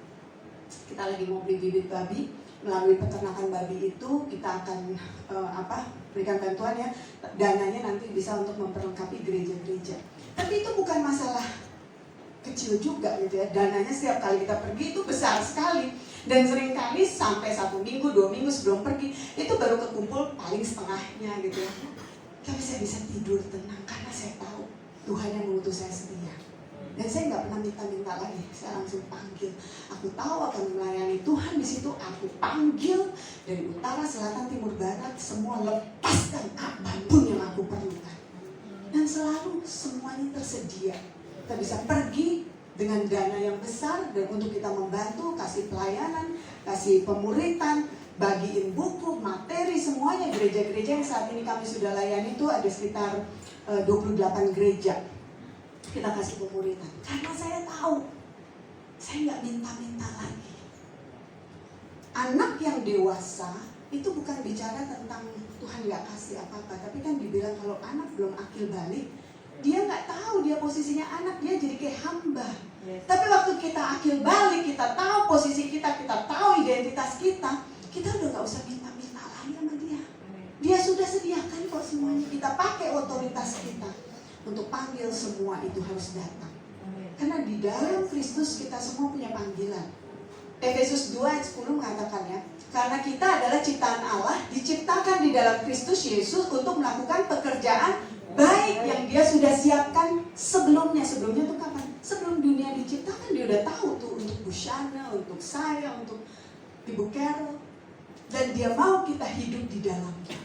Kita lagi mau beli bibit babi. Melalui peternakan babi itu kita akan berikan bantuan ya, dananya nanti bisa untuk memperlengkapi gereja-gereja. Tapi itu bukan masalah kecil juga gitu ya. Dananya setiap kali kita pergi itu besar sekali. Dan seringkali sampai 1 minggu, 2 minggu sebelum pergi itu baru kekumpul paling setengahnya gitu ya. Tapi saya bisa tidur tenang karena saya tahu Tuhan yang mengutus saya setia. Dan saya nggak pernah minta-minta lagi, saya langsung panggil. Aku tahu akan melayani Tuhan di situ. Aku panggil dari utara, selatan, timur, barat, semua lepaskan apapun yang aku perlukan. Dan selalu semuanya tersedia. Kita bisa pergi dengan dana yang besar dan untuk kita membantu, kasih pelayanan, kasih pemuritan, bagiin buku, materi, semuanya. Gereja-gereja yang saat ini kami sudah layani itu ada sekitar 28 gereja. Kita kasih pemuritan karena saya tahu saya nggak minta-minta lagi. Anak yang dewasa itu bukan bicara tentang Tuhan nggak kasih apa-apa, tapi kan dibilang kalau anak belum akil balik, dia nggak tahu dia posisinya anak, dia jadi kayak hamba. Tapi waktu kita akil balik, kita tahu posisi kita tahu identitas kita udah nggak usah minta-minta lagi sama dia. Dia sudah sediakan kok semuanya. Kita pakai otoritas kita untuk panggil semua itu harus datang. Karena di dalam Kristus kita semua punya panggilan. Efesus 2 ayat 10 mengatakan ya, karena kita adalah ciptaan Allah, diciptakan di dalam Kristus Yesus untuk melakukan pekerjaan baik yang dia sudah siapkan sebelumnya. Sebelumnya itu kapan? Sebelum dunia diciptakan dia udah tahu tuh untuk Bu Shana, untuk saya, untuk Ibu Carol. Dan dia mau kita hidup di dalamnya.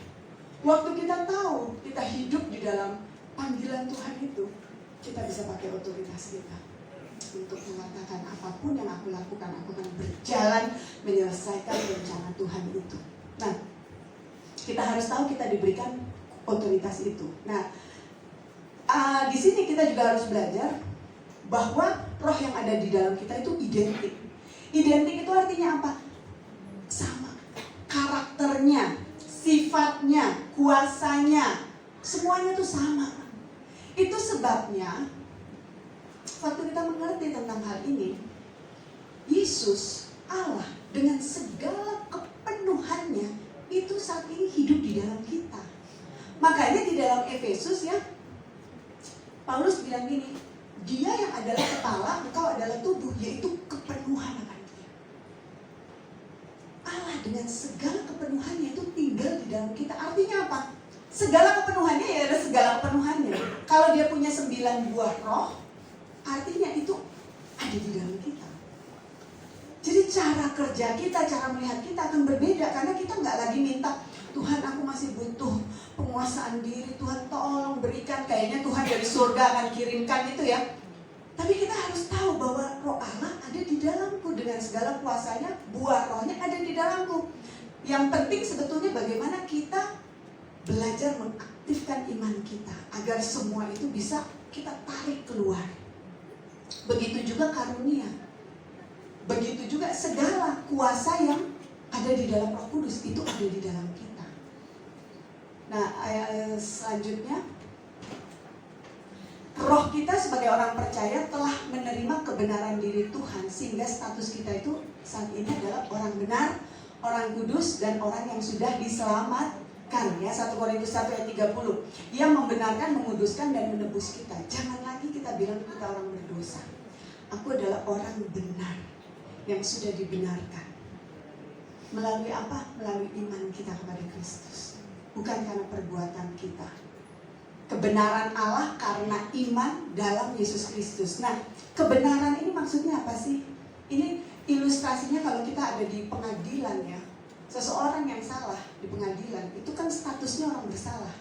Waktu kita tahu kita hidup di dalam panggilan Tuhan itu, kita bisa pakai otoritas kita untuk mengatakan apapun yang aku lakukan, aku akan berjalan menyelesaikan rencana Tuhan itu. Nah, kita harus tahu kita diberikan otoritas itu. Nah, di sini kita juga harus belajar bahwa roh yang ada di dalam kita itu identik. Identik itu artinya apa? Sama. Karakternya, sifatnya, kuasanya, semuanya itu sama. Itu sebabnya waktu kita mengerti tentang hal ini, Yesus Allah dengan segala kepenuhannya itu saat ini hidup di dalam kita. Makanya di dalam Efesus ya, Paulus bilang gini, dia yang adalah kepala, engkau adalah tubuh, yaitu kepenuhan akan dia. Allah dengan segala kepenuhannya itu tinggal di dalam kita. Artinya apa? Segala kepenuhannya ya ada segala kepenuhannya. Kalau dia punya 9 buah roh, artinya itu ada di dalam kita. Jadi cara kerja kita, cara melihat kita akan berbeda. Karena kita nggak lagi minta, Tuhan aku masih butuh penguasaan diri, Tuhan tolong berikan. Kayaknya Tuhan dari surga akan kirimkan itu ya. Tapi kita harus tahu bahwa roh Allah ada di dalamku. Dengan segala kuasanya, buah rohnya ada di dalamku. Yang penting sebetulnya bagaimana kita belajar mengaktifkan iman kita agar semua itu bisa kita tarik keluar. Begitu juga karunia. Begitu juga segala kuasa yang ada di dalam Roh Kudus itu ada di dalam kita. Nah, selanjutnya, roh kita sebagai orang percaya telah menerima kebenaran diri Tuhan, sehingga status kita itu saat ini adalah orang benar, orang kudus, dan orang yang sudah diselamatkan. Ya, 1 Korintus 1 ayat 30, yang membenarkan, menguduskan, dan menebus kita. Jangan lagi kita bilang kita orang berdosa. Aku adalah orang benar yang sudah dibenarkan. Melalui apa? Melalui iman kita kepada Kristus, bukan karena perbuatan kita. Kebenaran Allah karena iman dalam Yesus Kristus. Nah, kebenaran ini maksudnya apa sih? Ini ilustrasinya kalau kita ada di pengadilan ya. Seseorang yang salah di pengadilan itu kan statusnya orang bersalah.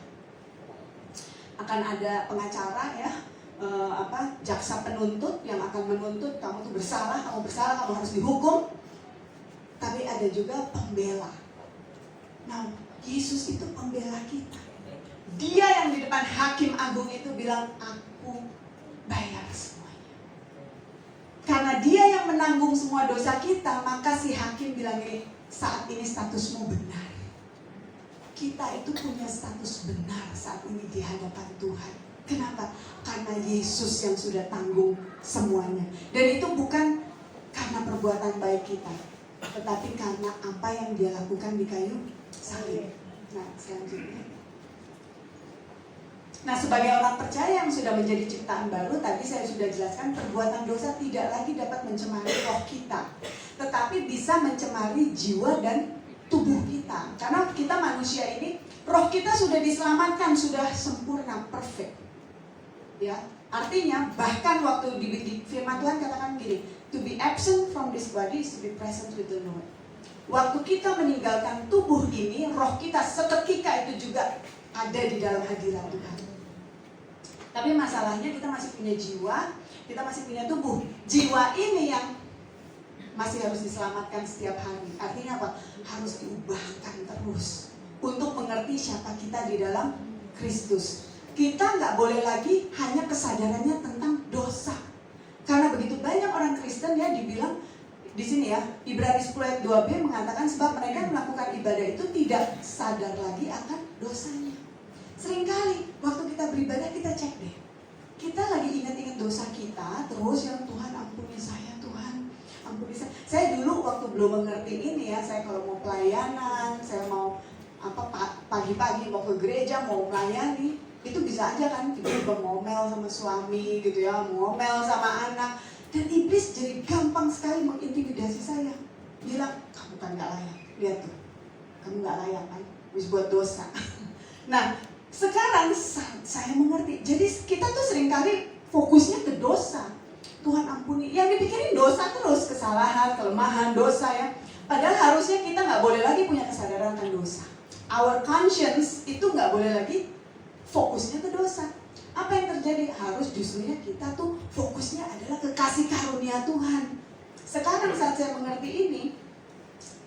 Akan ada pengacara ya, jaksa penuntut yang akan menuntut kamu tuh bersalah, kamu harus dihukum. Tapi ada juga pembela. Nah, Yesus itu pembela kita. Dia yang di depan hakim agung itu bilang, aku bayar menanggung semua dosa kita, maka si hakim bilang ini, saat ini statusmu benar. Kita itu punya status benar saat ini di hadapan Tuhan. Kenapa? Karena Yesus yang sudah tanggung semuanya. Dan itu bukan karena perbuatan baik kita, tetapi karena apa yang dia lakukan di kayu salib. Nah, selanjutnya. Nah, sebagai orang percaya yang sudah menjadi ciptaan baru, tadi saya sudah jelaskan perbuatan dosa tidak lagi dapat mencemari roh kita, tetapi bisa mencemari jiwa dan tubuh kita. Karena kita manusia ini, roh kita sudah diselamatkan, sudah sempurna, perfect. Ya, artinya bahkan waktu di firman Tuhan katakan gini, to be absent from this body is to be present with the Lord. Waktu kita meninggalkan tubuh ini, roh kita seketika itu juga ada di dalam hadirat Tuhan. Tapi masalahnya kita masih punya jiwa, kita masih punya tubuh. Jiwa ini yang masih harus diselamatkan setiap hari. Artinya apa? Harus diubahkan terus untuk mengerti siapa kita di dalam Kristus. Kita nggak boleh lagi hanya kesadarannya tentang dosa. Karena begitu banyak orang Kristen ya dibilang di sini ya, Ibrani 10 ayat 2b mengatakan sebab mereka melakukan ibadah itu tidak sadar lagi akan dosanya. Seringkali waktu kita beribadah kita cek deh, kita lagi ingat-ingat dosa kita, terus yang Tuhan ampuni saya, Tuhan ampuni saya. Saya dulu waktu belum mengerti ini ya, saya kalau mau pelayanan, saya mau pagi-pagi mau ke gereja, mau melayani, itu bisa aja kan, tiba-tiba ngomel sama suami gitu ya, ngomel sama anak, dan iblis jadi gampang sekali mengintimidasi saya, bilang kamu kan gak layak, lihat tuh, kamu gak layak kan, habis buat dosa. Nah, sekarang saya mengerti. Jadi kita tuh seringkali fokusnya ke dosa. Tuhan ampuni. Yang dipikirin dosa terus, kesalahan, kelemahan, dosa ya. Padahal harusnya kita nggak boleh lagi punya kesadaran akan dosa. Our conscience itu nggak boleh lagi fokusnya ke dosa. Apa yang terjadi? Harus justrunya kita tuh fokusnya adalah ke kasih karunia Tuhan. Sekarang saat saya mengerti ini,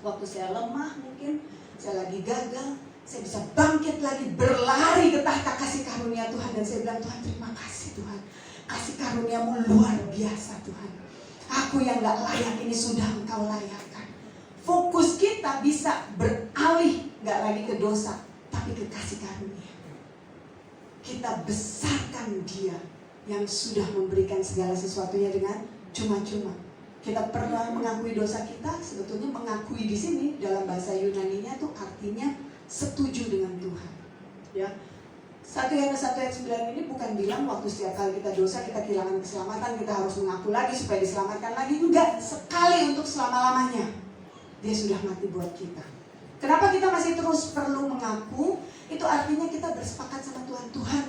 waktu saya lemah mungkin, saya lagi gagal, saya bisa bangkit lagi, berlari ke tahta kasih karunia Tuhan. Dan saya bilang, Tuhan terima kasih Tuhan, kasih karuniamu luar biasa Tuhan. Aku yang gak layak ini sudah Engkau layakkan. Fokus kita bisa beralih, gak lagi ke dosa, tapi ke kasih karunia. Kita besarkan Dia yang sudah memberikan segala sesuatunya dengan cuma-cuma. Kita pernah mengakui dosa kita, sebetulnya mengakui di sini dalam bahasa Yunaninya tuh artinya setuju dengan Tuhan. Ya. 1 Yohanes 1 ayat 9 ini bukan bilang waktu setiap kali kita dosa kita kehilangan keselamatan kita harus mengaku lagi supaya diselamatkan lagi. Enggak, sekali untuk selama-lamanya. Dia sudah mati buat kita. Kenapa kita masih terus perlu mengaku? Itu artinya kita bersepakat sama Tuhan. Tuhan,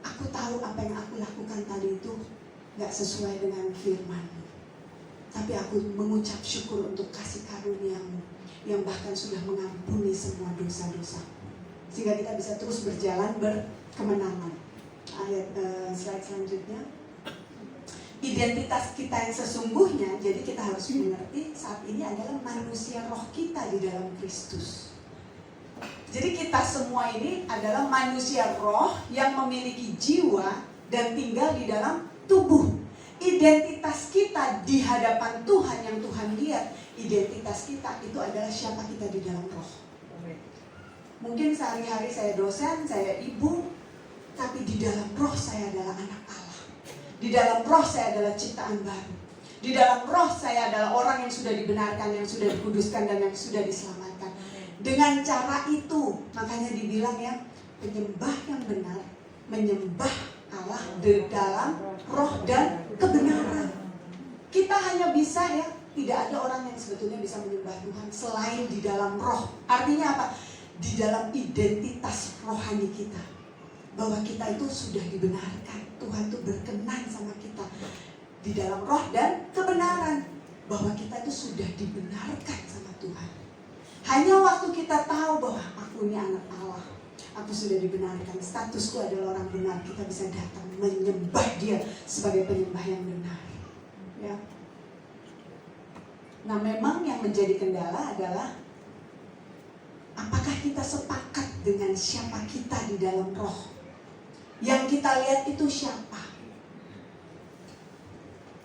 aku tahu apa yang aku lakukan tadi itu gak sesuai dengan firman-Mu. Tapi aku mengucap syukur untuk kasih karunia-Mu yang bahkan sudah mengampuni semua dosa-dosa, sehingga kita bisa terus berjalan berkemenangan. Slide selanjutnya. Identitas kita yang sesungguhnya, jadi kita harus mengerti saat ini adalah manusia roh kita di dalam Kristus. Jadi kita semua ini adalah manusia roh yang memiliki jiwa dan tinggal di dalam tubuh. Identitas kita di hadapan Tuhan yang Tuhan lihat, identitas kita itu adalah siapa kita di dalam roh. Mungkin sehari-hari saya dosen, saya ibu, tapi di dalam roh saya adalah anak Allah. Di dalam roh saya adalah ciptaan baru. Di dalam roh saya adalah orang yang sudah dibenarkan, yang sudah dikuduskan, dan yang sudah diselamatkan. Dengan cara itu, makanya dibilang ya, penyembah yang benar menyembah Allah di dalam roh dan kebenaran. Kita hanya bisa ya, tidak ada orang yang sebetulnya bisa menyembah Tuhan selain di dalam roh. Artinya apa? Di dalam identitas rohani kita, bahwa kita itu sudah dibenarkan. Tuhan itu berkenan sama kita di dalam roh dan kebenaran, bahwa kita itu sudah dibenarkan sama Tuhan. Hanya waktu kita tahu bahwa aku ini anak Allah, aku sudah dibenarkan, statusku adalah orang benar, kita bisa datang menyembah Dia sebagai penyembah yang benar. Ya. Nah, memang yang menjadi kendala adalah apakah kita sepakat dengan siapa kita di dalam roh? Yang kita lihat itu siapa?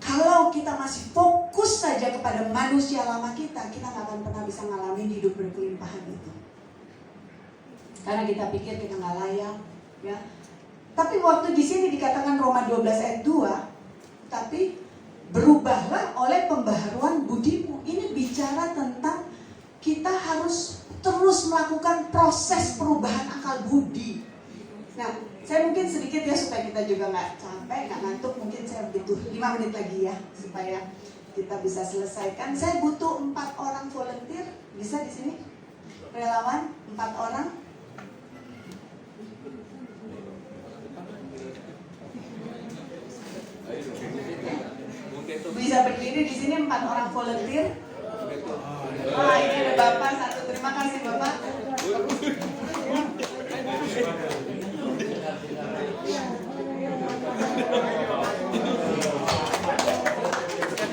Kalau kalau kita masih fokus saja kepada manusia lama kita nggak akan pernah bisa ngalamin hidup berkelimpahan itu. Karena kita pikir kita nggak layak, ya. Tapi waktu di sini dikatakan Roma 12 ayat 2, tapi berubahlah oleh pembaharuan budimu. Ini bicara tentang kita harus terus melakukan proses perubahan akal budi. Nah, saya mungkin sedikit ya supaya kita juga nggak capek, nggak ngantuk. Mungkin saya butuh 5 menit lagi ya supaya kita bisa selesaikan. Saya butuh 4 orang volunteer. Bisa di sini? Relawan 4 orang. Bisa berdiri di sini 4 orang volunteer. Wah, ini ada Bapak satu. Terima kasih Bapak.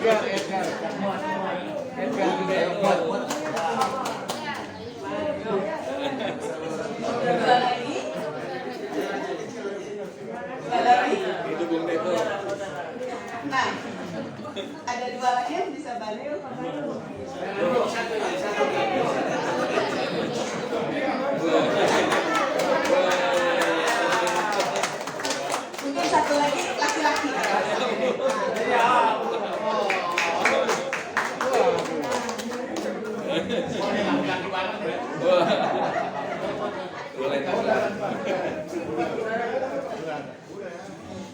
Dua lagi. Nah, ada 2 lagi yang bisa bantu. Mungkin satu lagi laki-laki.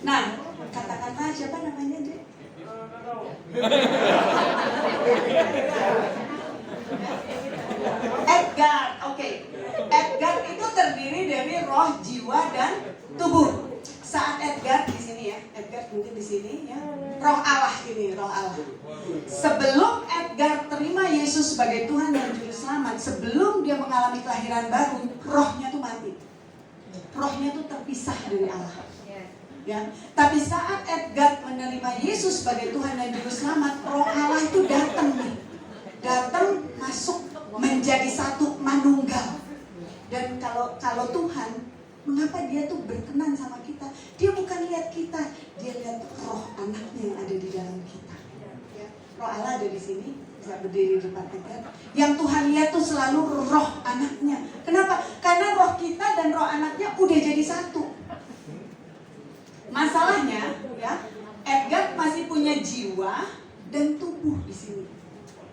Nah, katakanlah siapa namanya dia? Edgar, oke. Edgar itu terdiri dari roh, jiwa, dan tubuh. Saat Edgar di sini ya, Edgar mungkin di sini ya, roh Allah ini, roh Allah. Sebelum Edgar terima Yesus sebagai Tuhan dan Juru Selamat, sebelum dia mengalami kelahiran baru, rohnya tuh mati. Rohnya tuh terpisah dari Allah. Ya, tapi saat Edgar menerima Yesus sebagai Tuhan dan Juru Selamat, roh Allah itu datang nih. Datang masuk menjadi satu manunggal. Dan kalau Tuhan, mengapa dia tuh berkenan sama kita? Dia bukan lihat kita, dia lihat roh anaknya yang ada di dalam kita. Ya, roh Allah ada di sini, bisa berdiri di depan Edgar. Yang Tuhan lihat tuh selalu roh anaknya. Kenapa? Karena roh kita dan roh anaknya udah jadi satu. Masalahnya, ya, Edgar masih punya jiwa dan tubuh di sini.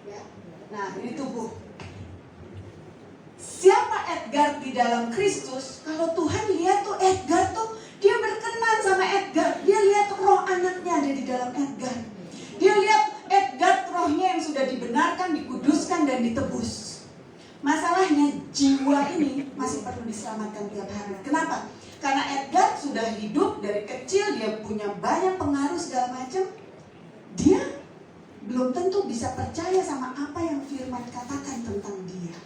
Ya. Nah, ini tubuh. Siapa Edgar di dalam Kristus? Kalau Tuhan lihat tuh Edgar tuh, dia berkenan sama Edgar. Dia lihat roh anaknya ada di dalam Edgar. Dia lihat Edgar rohnya yang sudah dibenarkan, dikuduskan, dan ditebus. Masalahnya jiwa ini masih perlu diselamatkan tiap hari. Kenapa? Karena Edgar sudah hidup dari kecil, dia punya banyak pengaruh segala macam. Dia belum tentu bisa percaya sama apa yang firman katakan tentang dia.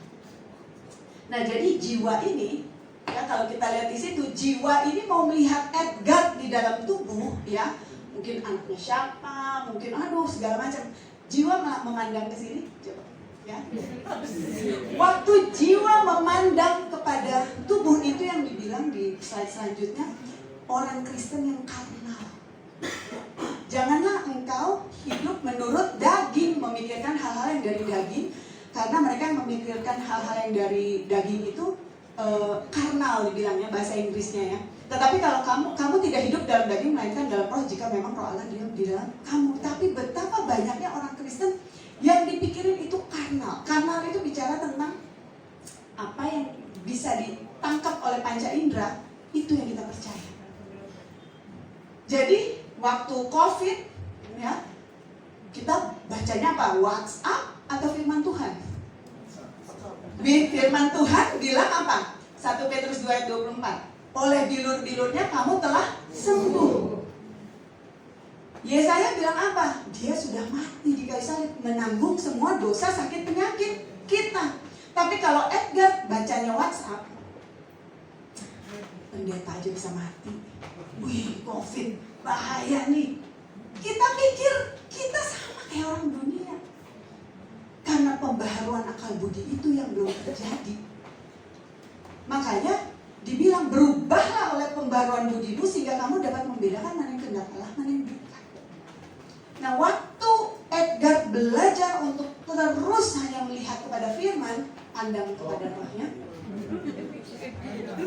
Nah, jadi jiwa ini, ya kalau kita lihat di situ, jiwa ini mau melihat Edgar di dalam tubuh, ya mungkin anaknya siapa, mungkin segala macam. Jiwa memandang ke sini, coba. Ya. Waktu jiwa memandang kepada tubuh itu yang dibilang di slide selanjutnya, orang Kristen yang karnal. Janganlah engkau hidup menurut daging, memikirkan hal-hal yang dari daging, karena mereka yang memikirkan hal-hal yang dari daging itu karnal dibilangnya, bahasa Inggrisnya ya. Tetapi kalau kamu tidak hidup dalam daging, melainkan dalam roh, jika memang roh Allah diam di dalam kamu. Tapi betapa banyaknya orang Kristen yang dipikirin itu karnal. Karnal itu bicara tentang apa yang bisa ditangkap oleh panca indera, itu yang kita percaya. Jadi waktu COVID, ya, kita bacanya apa? WhatsApp atau firman Tuhan? Firman Tuhan bilang apa? 1 Petrus 2 ayat 24. Oleh bilur-bilurnya kamu telah sembuh. Yesaya bilang apa? Dia sudah mati di kayu salib, menanggung semua dosa, sakit, penyakit kita. Tapi kalau Edgar bacanya WhatsApp, pendeta aja bisa mati. Wih, COVID, bahaya nih. Kita pikir kita sama kayak orang dunia. Karena pembaharuan akal budi itu yang belum terjadi. Makanya dibilang berubahlah oleh pembaharuan budimu sehingga kamu dapat membedakan mana yang kehendak Allah, mana yang bukan. Nah, Edgar belajar untuk terus hanya melihat kepada firman, pandang kepada rohnya,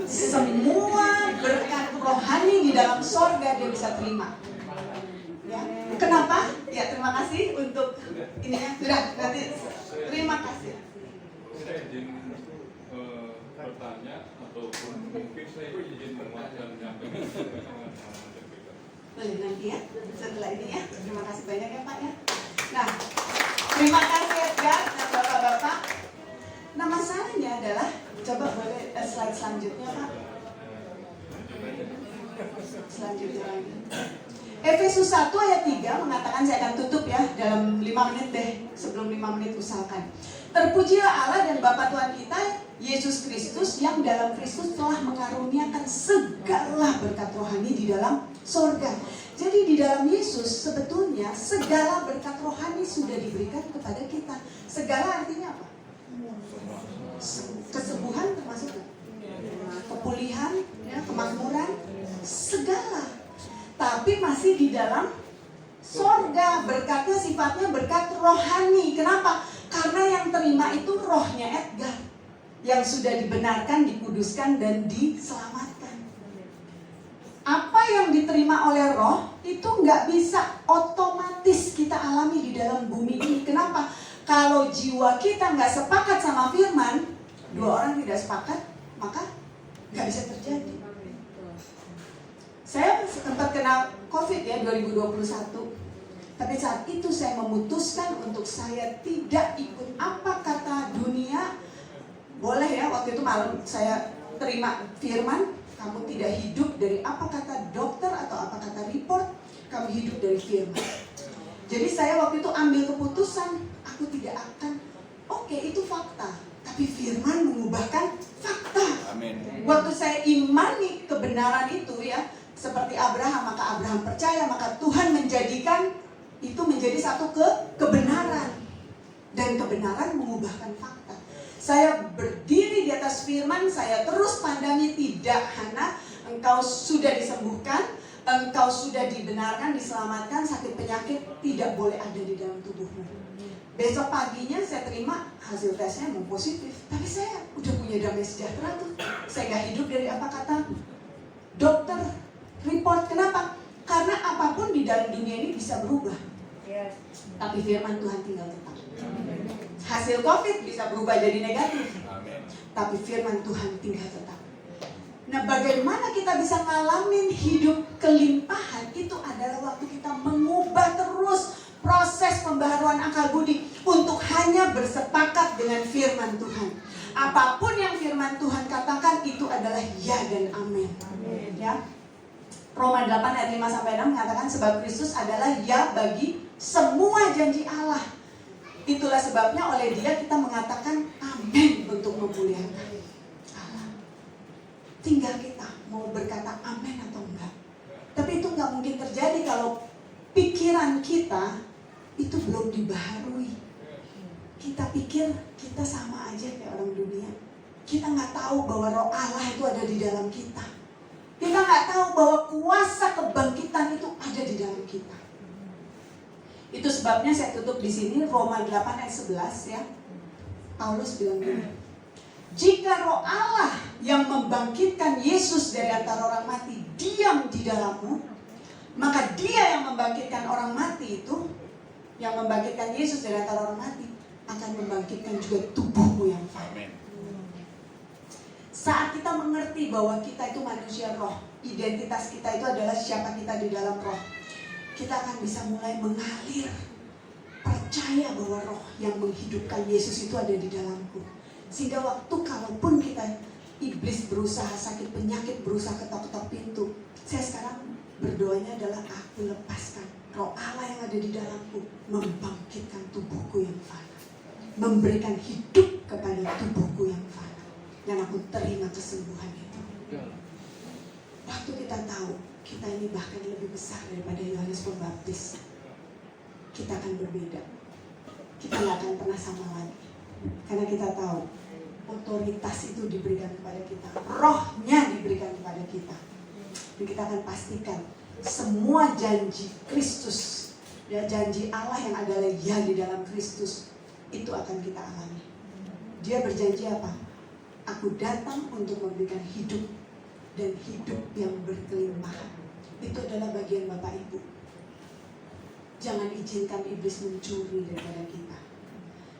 semua berkat rohani di dalam sorga dia bisa terima. Ya. Kenapa? Ya, terima kasih untuk ini ya. Sudah, nanti terima kasih. Saya izin bertanya ataupun mungkin saya izin menguatkan yang boleh nanti ya, setelah ini ya. Terima kasih banyak ya Pak ya. Nah, terima kasih Edgar dan Bapak-Bapak. Nah, masalahnya adalah, coba boleh slide selanjutnya Pak. Selanjutnya lagi. Efesus 1 ayat 3 mengatakan, saya akan tutup ya dalam 5 menit deh, sebelum 5 menit usahakan. Terpujilah Allah dan Bapa Tuhan kita Yesus Kristus, yang dalam Kristus telah mengaruniakan segala berkat rohani di dalam sorga. Jadi di dalam Yesus sebetulnya segala berkat rohani sudah diberikan kepada kita. Segala artinya apa? Kesembuhan termasuk kepulihan, ya, kemakmuran, segala. Tapi masih di dalam sorga. Berkatnya sifatnya berkat rohani. Kenapa? Karena yang terima itu rohnya Edgar, yang sudah dibenarkan, dikuduskan, dan diselamatkan. Apa yang diterima oleh roh itu nggak bisa otomatis kita alami di dalam bumi ini. Kenapa? Kalau jiwa kita nggak sepakat sama firman, 2 orang tidak sepakat, maka nggak bisa terjadi. Saya sempat kena COVID ya 2021. Tapi saat itu saya memutuskan untuk saya tidak ikut apa kata dunia. Boleh ya, waktu itu malam saya terima firman, kamu tidak hidup dari apa kata dokter atau apa kata report, kamu hidup dari firman. Jadi saya waktu itu ambil keputusan, aku tidak akan, oke, itu fakta, tapi firman mengubahkan fakta. Amin. Waktu saya imani kebenaran itu ya, seperti Abraham, maka Abraham percaya, maka Tuhan menjadikan itu menjadi satu kebenaran. Dan kebenaran mengubahkan fakta. Saya berdiri di atas firman, saya terus pandangi, tidak Hana, engkau sudah disembuhkan, engkau sudah dibenarkan, diselamatkan, sakit penyakit tidak boleh ada di dalam tubuhmu. Besok paginya saya terima hasil tesnya mau positif, tapi saya udah punya damai sejahtera tuh. Saya gak hidup dari apa kata dokter, report. Kenapa? Karena apapun di dalam dunia ini bisa berubah. Tapi firman Tuhan tinggal tetap. Hasil COVID bisa berubah jadi negatif. Tapi firman Tuhan tinggal tetap. Nah, bagaimana kita bisa ngalamin hidup kelimpahan? Itu adalah waktu kita mengubah terus proses pembaharuan akal budi untuk hanya bersepakat dengan firman Tuhan. Apapun yang firman Tuhan katakan itu adalah ya dan amin. Ya. Roma 8 ayat 5-6 mengatakan, sebab Kristus adalah ya bagi semua janji Allah. Itulah sebabnya oleh Dia kita mengatakan amin untuk memuliakan Allah. Tinggal kita mau berkata amin atau enggak. Tapi itu enggak mungkin terjadi kalau pikiran kita itu belum dibaharui. Kita pikir kita sama aja kayak orang dunia. Kita nggak tahu bahwa roh Allah itu ada di dalam kita. Kita nggak tahu bahwa kuasa kebangkitan itu ada di dalam kita. Itu sebabnya saya tutup di sini Roma 8 ayat 11 ya. Paulus bilang gini, jika roh Allah yang membangkitkan Yesus dari antara orang mati diam di dalammu, maka Dia yang membangkitkan orang mati itu, yang membangkitkan Yesus dari antara orang mati, akan membangkitkan juga tubuhmu yang fana. Saat kita mengerti bahwa kita itu manusia roh, identitas kita itu adalah siapa kita di dalam roh, kita akan bisa mulai mengalir, percaya bahwa roh yang menghidupkan Yesus itu ada di dalamku. Sehingga waktu kalaupun kita, iblis berusaha, sakit penyakit berusaha ketok-ketok pintu, saya sekarang berdoanya adalah aku lepaskan roh Allah yang ada di dalamku, membangkitkan tubuhku yang fana, memberikan hidup kepada tubuhku yang fana. Dan aku terima kesembuhan itu. Waktu kita tahu kita ini bahkan lebih besar daripada Yohanes Pembaptis, kita akan berbeda. Kita gak akan pernah sama lagi. Karena kita tahu otoritas itu diberikan kepada kita, rohnya diberikan kepada kita. Dan kita akan pastikan semua janji Kristus Ya, janji Allah yang adalah ya di dalam Kristus itu akan kita alami. Dia berjanji apa? Aku datang untuk memberikan hidup dan hidup yang berkelimpahan. Itu adalah bagian Bapak Ibu. Jangan izinkan iblis mencuri daripada kita.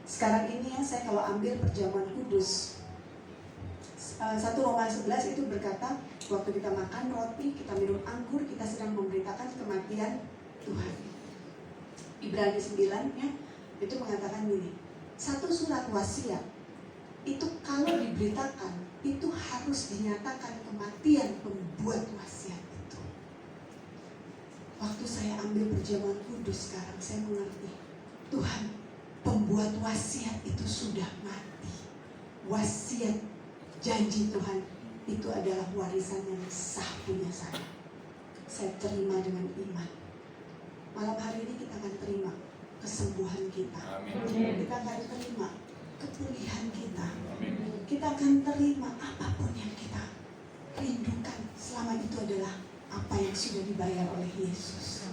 Sekarang ini ya, saya kalau ambil perjamuan kudus, 1 Roma 11 itu berkata, waktu kita makan roti, kita minum anggur, kita sedang memberitakan kematian Tuhan. Ibrani 9 ya, itu mengatakan gini, satu surat wasiat itu kalau diberitakan, itu harus dinyatakan kematian pembuat wasiat itu. Waktu saya ambil perjamuan kudus sekarang, saya mengerti, Tuhan, pembuat wasiat itu sudah mati. Wasiat, janji Tuhan, itu adalah warisan yang sah punya saya. Saya terima dengan iman. Malam hari ini kita akan terima kesembuhan kita. Amin. Kita akan terima kepulihan kita. Amin. Kita akan terima apapun yang kita rindukan selama itu adalah apa yang sudah dibayar oleh Yesus.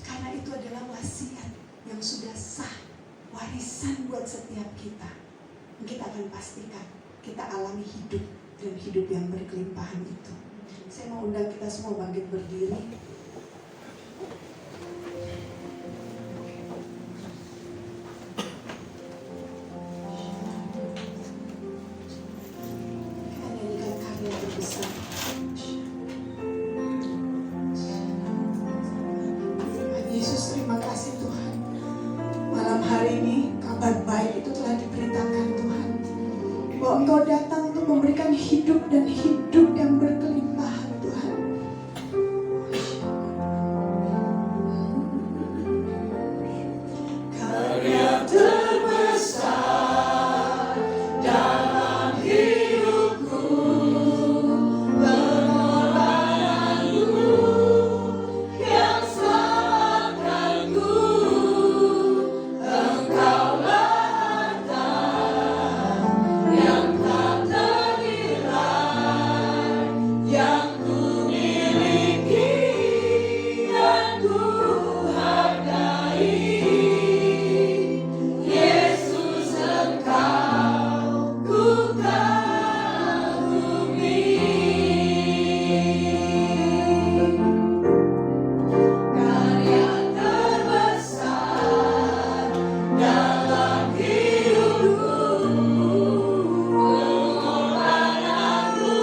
Karena itu adalah wasiat yang sudah sah, warisan buat setiap kita. Kita akan pastikan kita alami hidup dan hidup yang berkelimpahan itu. Saya mau undang kita semua bangkit berdiri. Yesus, terima kasih Tuhan. Malam hari ini kabar baik itu telah diberitakan Tuhan, bahwa Engkau datang untuk memberikan hidup dan hidup yang berkelimpahan Tuhan. Karya terbesar dalam hidupku, pengorbananku yang selamatkanku, Engkaulah harta yang tak ternilai, yang ku miliki dan ku hargai. Yesus, Engkau ku kagumi. Karya terbesar dalam hidupku, pengorbananku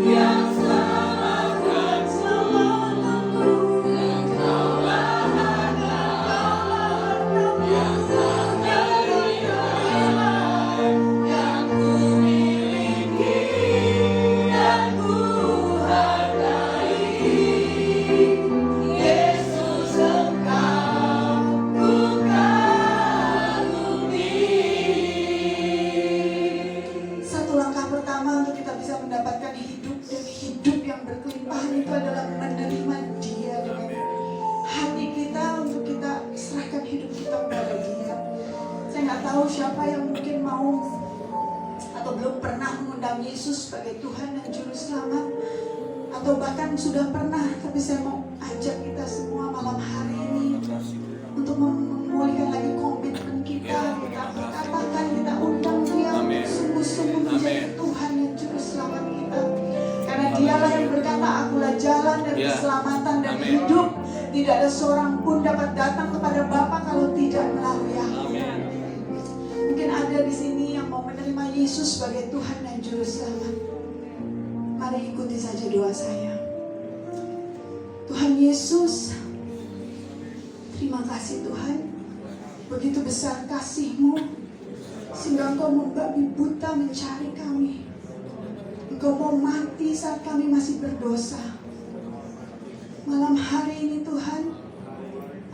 yang selamatkan seluruhku, Engkaulah harta yang tak ternilai, yang ku miliki dan ku hargai. Yesus, Engkau ku kagumi. Satu langkah pertama untuk kita bisa mendapatkan hidup dan hidup yang berkelimpahan itu adalah menerima Dia dengan hati kita, untuk kita serahkan hidup kita kepada Dia. Saya nggak tahu siapa yang mungkin mau atau belum pernah mengundang Yesus sebagai Tuhan dan Juru Selamat, atau bahkan sudah pernah, tapi saya mau ajak kita semua malam hari ini untuk memulihkan lagi komitmen kita. Kita katakan, kita undang Dia untuk sungguh-sungguh menjadi Tuhan dan Juru Selamat kita. Karena Dialah yang berkata, akulah jalan dan keselamatan dan hidup. Tidak ada seorang pun dapat datang kepada Bapa kalau tidak melalui Aku. Mungkin ada di sini yang mau menerima Yesus sebagai Tuhan dan Juru Selamat. Mari ikuti saja doa saya. Tuhan Yesus, terima kasih Tuhan. Begitu besar kasih-Mu, sehingga Engkau membabi buta mencari kami. Engkau mau mati saat kami masih berdosa. Malam hari ini Tuhan,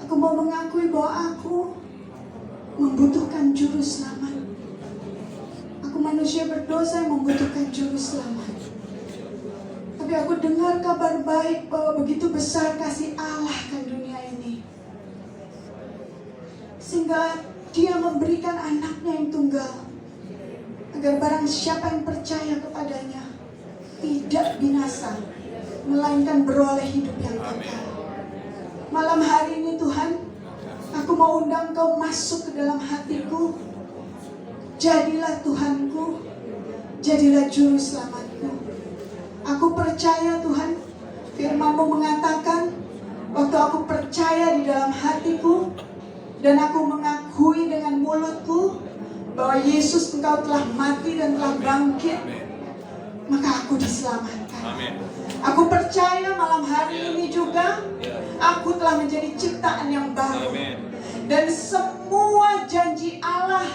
aku mau mengakui bahwa aku membutuhkan Juru Selamat. Aku manusia berdosa yang membutuhkan Juru Selamat. Tapi aku dengar kabar baik bahwa begitu besar kasih Allah akan dunia ini, sehingga Dia memberikan anaknya yang tunggal, agar barang siapa yang percaya kepadanya tidak binasa, melainkan beroleh hidup yang kekal. Malam hari ini Tuhan, aku mau undang Kau masuk ke dalam hatiku. Jadilah Tuhanku, jadilah juru selamatku. Aku percaya Tuhan, firman-Mu mengatakan, waktu aku percaya di dalam hatiku dan aku mengakui dengan mulutku bahwa Yesus Engkau telah mati dan telah bangkit, maka aku diselamatkan. Aku percaya malam hari ini juga aku telah menjadi ciptaan yang baru. Dan semua janji Allah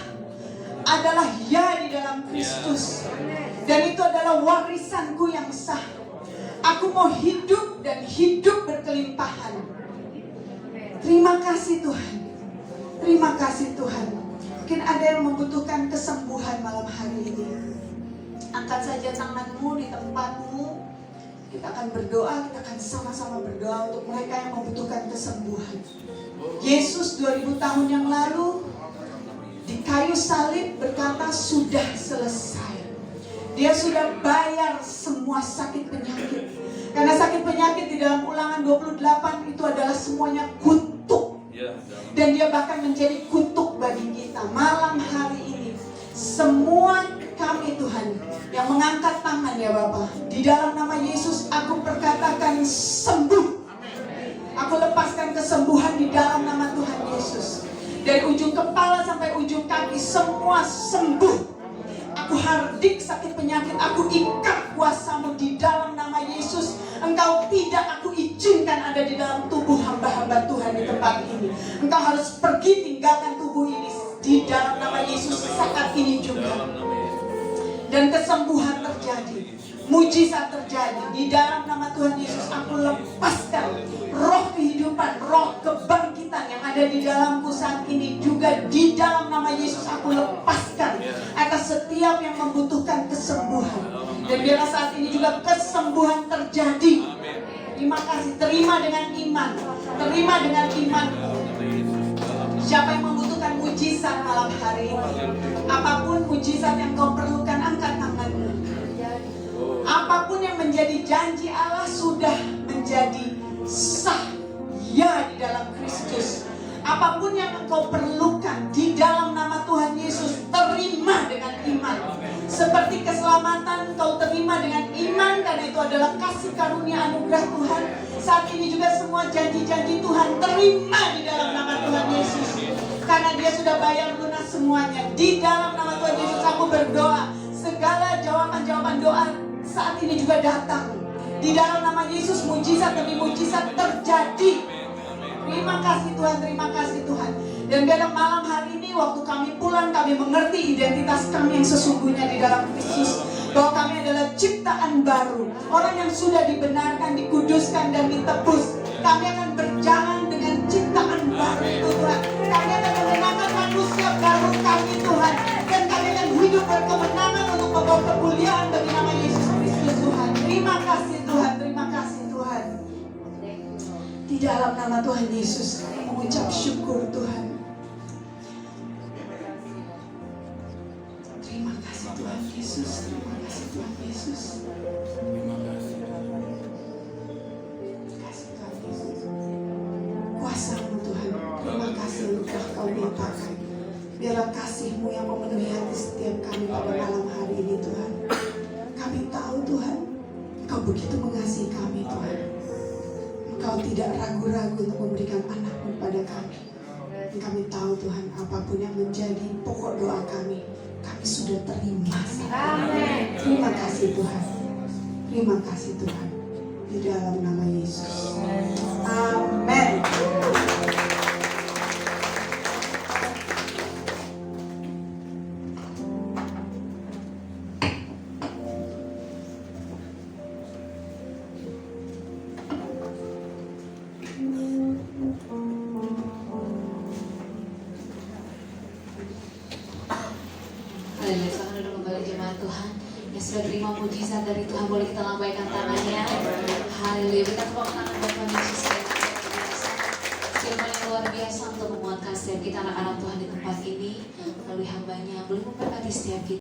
adalah ya di dalam Kristus. Dan itu adalah warisanku yang sah. Aku mau hidup dan hidup berkelimpahan. Terima kasih Tuhan. Terima kasih Tuhan. Mungkin ada yang membutuhkan kesembuhan malam hari ini. Angkat saja tanganmu di tempatmu. Kita akan berdoa, kita akan sama-sama berdoa untuk mereka yang membutuhkan kesembuhan. Yesus 2000 tahun yang lalu di kayu salib berkata sudah selesai. Dia sudah bayar semua sakit penyakit. Karena sakit penyakit di dalam Ulangan 28 itu adalah semuanya kutuk. Dan dia bahkan menjadi kutuk bagi kita. Malam hari ini semua kami Tuhan yang mengangkat tangan ya Bapa, di dalam nama Yesus aku perkatakan sembuh. Aku lepaskan kesembuhan di dalam nama Tuhan Yesus. Dari ujung kepala sampai ujung kaki semua sembuh. Aku hardik sakit penyakit, aku ikat kuasa-Mu di dalam nama Yesus. Engkau tidak aku izinkan ada di dalam tubuh hamba-hamba Tuhan di tempat ini. Engkau harus pergi tinggalkan tubuh ini di dalam nama Yesus saat ini juga. Dan kesembuhan terjadi, mujizat terjadi di dalam nama Tuhan Yesus. Aku lepaskan roh kehidupan, roh kebangkitan yang ada di dalamku saat ini juga di dalam nama Yesus. Aku lepaskan atas setiap yang membutuhkan kesembuhan. Dan biarlah saat ini juga kesembuhan terjadi. Terima kasih, terima dengan iman, terima dengan iman. Siapa yang membutuhkan mujizat malam hari ini, apapun mujizat yang kau perlukan, angkat tanganmu. Apapun yang menjadi janji Allah sudah menjadi sah ya di dalam Kristus. Apapun yang engkau perlukan di dalam nama Tuhan Yesus, terima dengan iman. Seperti keselamatan kau terima dengan iman, karena itu adalah kasih karunia anugerah Tuhan. Saat ini juga semua janji-janji Tuhan terima di dalam nama Tuhan Yesus. Karena Dia sudah bayar lunas semuanya. Di dalam nama Tuhan Yesus aku berdoa, segala jawaban-jawaban doa saat ini juga datang. Di dalam nama Yesus mujizat demi mujizat terjadi. Terima kasih Tuhan, terima kasih Tuhan. Dan dalam malam hari ini waktu kami pulang, kami mengerti identitas kami yang sesungguhnya di dalam Kristus. Bahwa kami adalah ciptaan baru, orang yang sudah dibenarkan, dikuduskan dan ditebus. Kami akan berjalan dengan ciptaan baru itu Tuhan. Kami akan mengenakan manusia baru kami Tuhan. Dan kami akan hidup berkemenangan untuk membawa kemuliaan bagi nama Yesus Kristus Tuhan. Terima kasih Tuhan, terima kasih Tuhan. Di dalam nama Tuhan Yesus kami mengucap syukur Tuhan. Terima kasih Tuhan Yesus, terima kasih Tuhan Yesus. Terima kasih Tuhan Yesus. Kuasa-Mu Tuhan, terima kasih untuk telah Kau nyatakan. Biarlah kasih-Mu yang memenuhi hati setiap kami pada malam hari ini Tuhan. Kami tahu Tuhan, Kau begitu mengasihi kami Tuhan. Engkau tidak ragu-ragu untuk memberikan anak-Mu pada kami. Dan kami tahu Tuhan, apapun yang menjadi pokok doa kami sudah terima. Amin. Terima kasih Tuhan. Terima kasih Tuhan. Di dalam nama Yesus. Amin. Sudah terima mujizat dari Tuhan, boleh kita lambaikan tangannya. Haleluya, kita tepuk tangan buat Tuhan Yesus. Firman yang luar biasa untuk menguatkan setiap kita anak-anak Tuhan di tempat ini melalui hambanya, boleh memberkati setiap kita.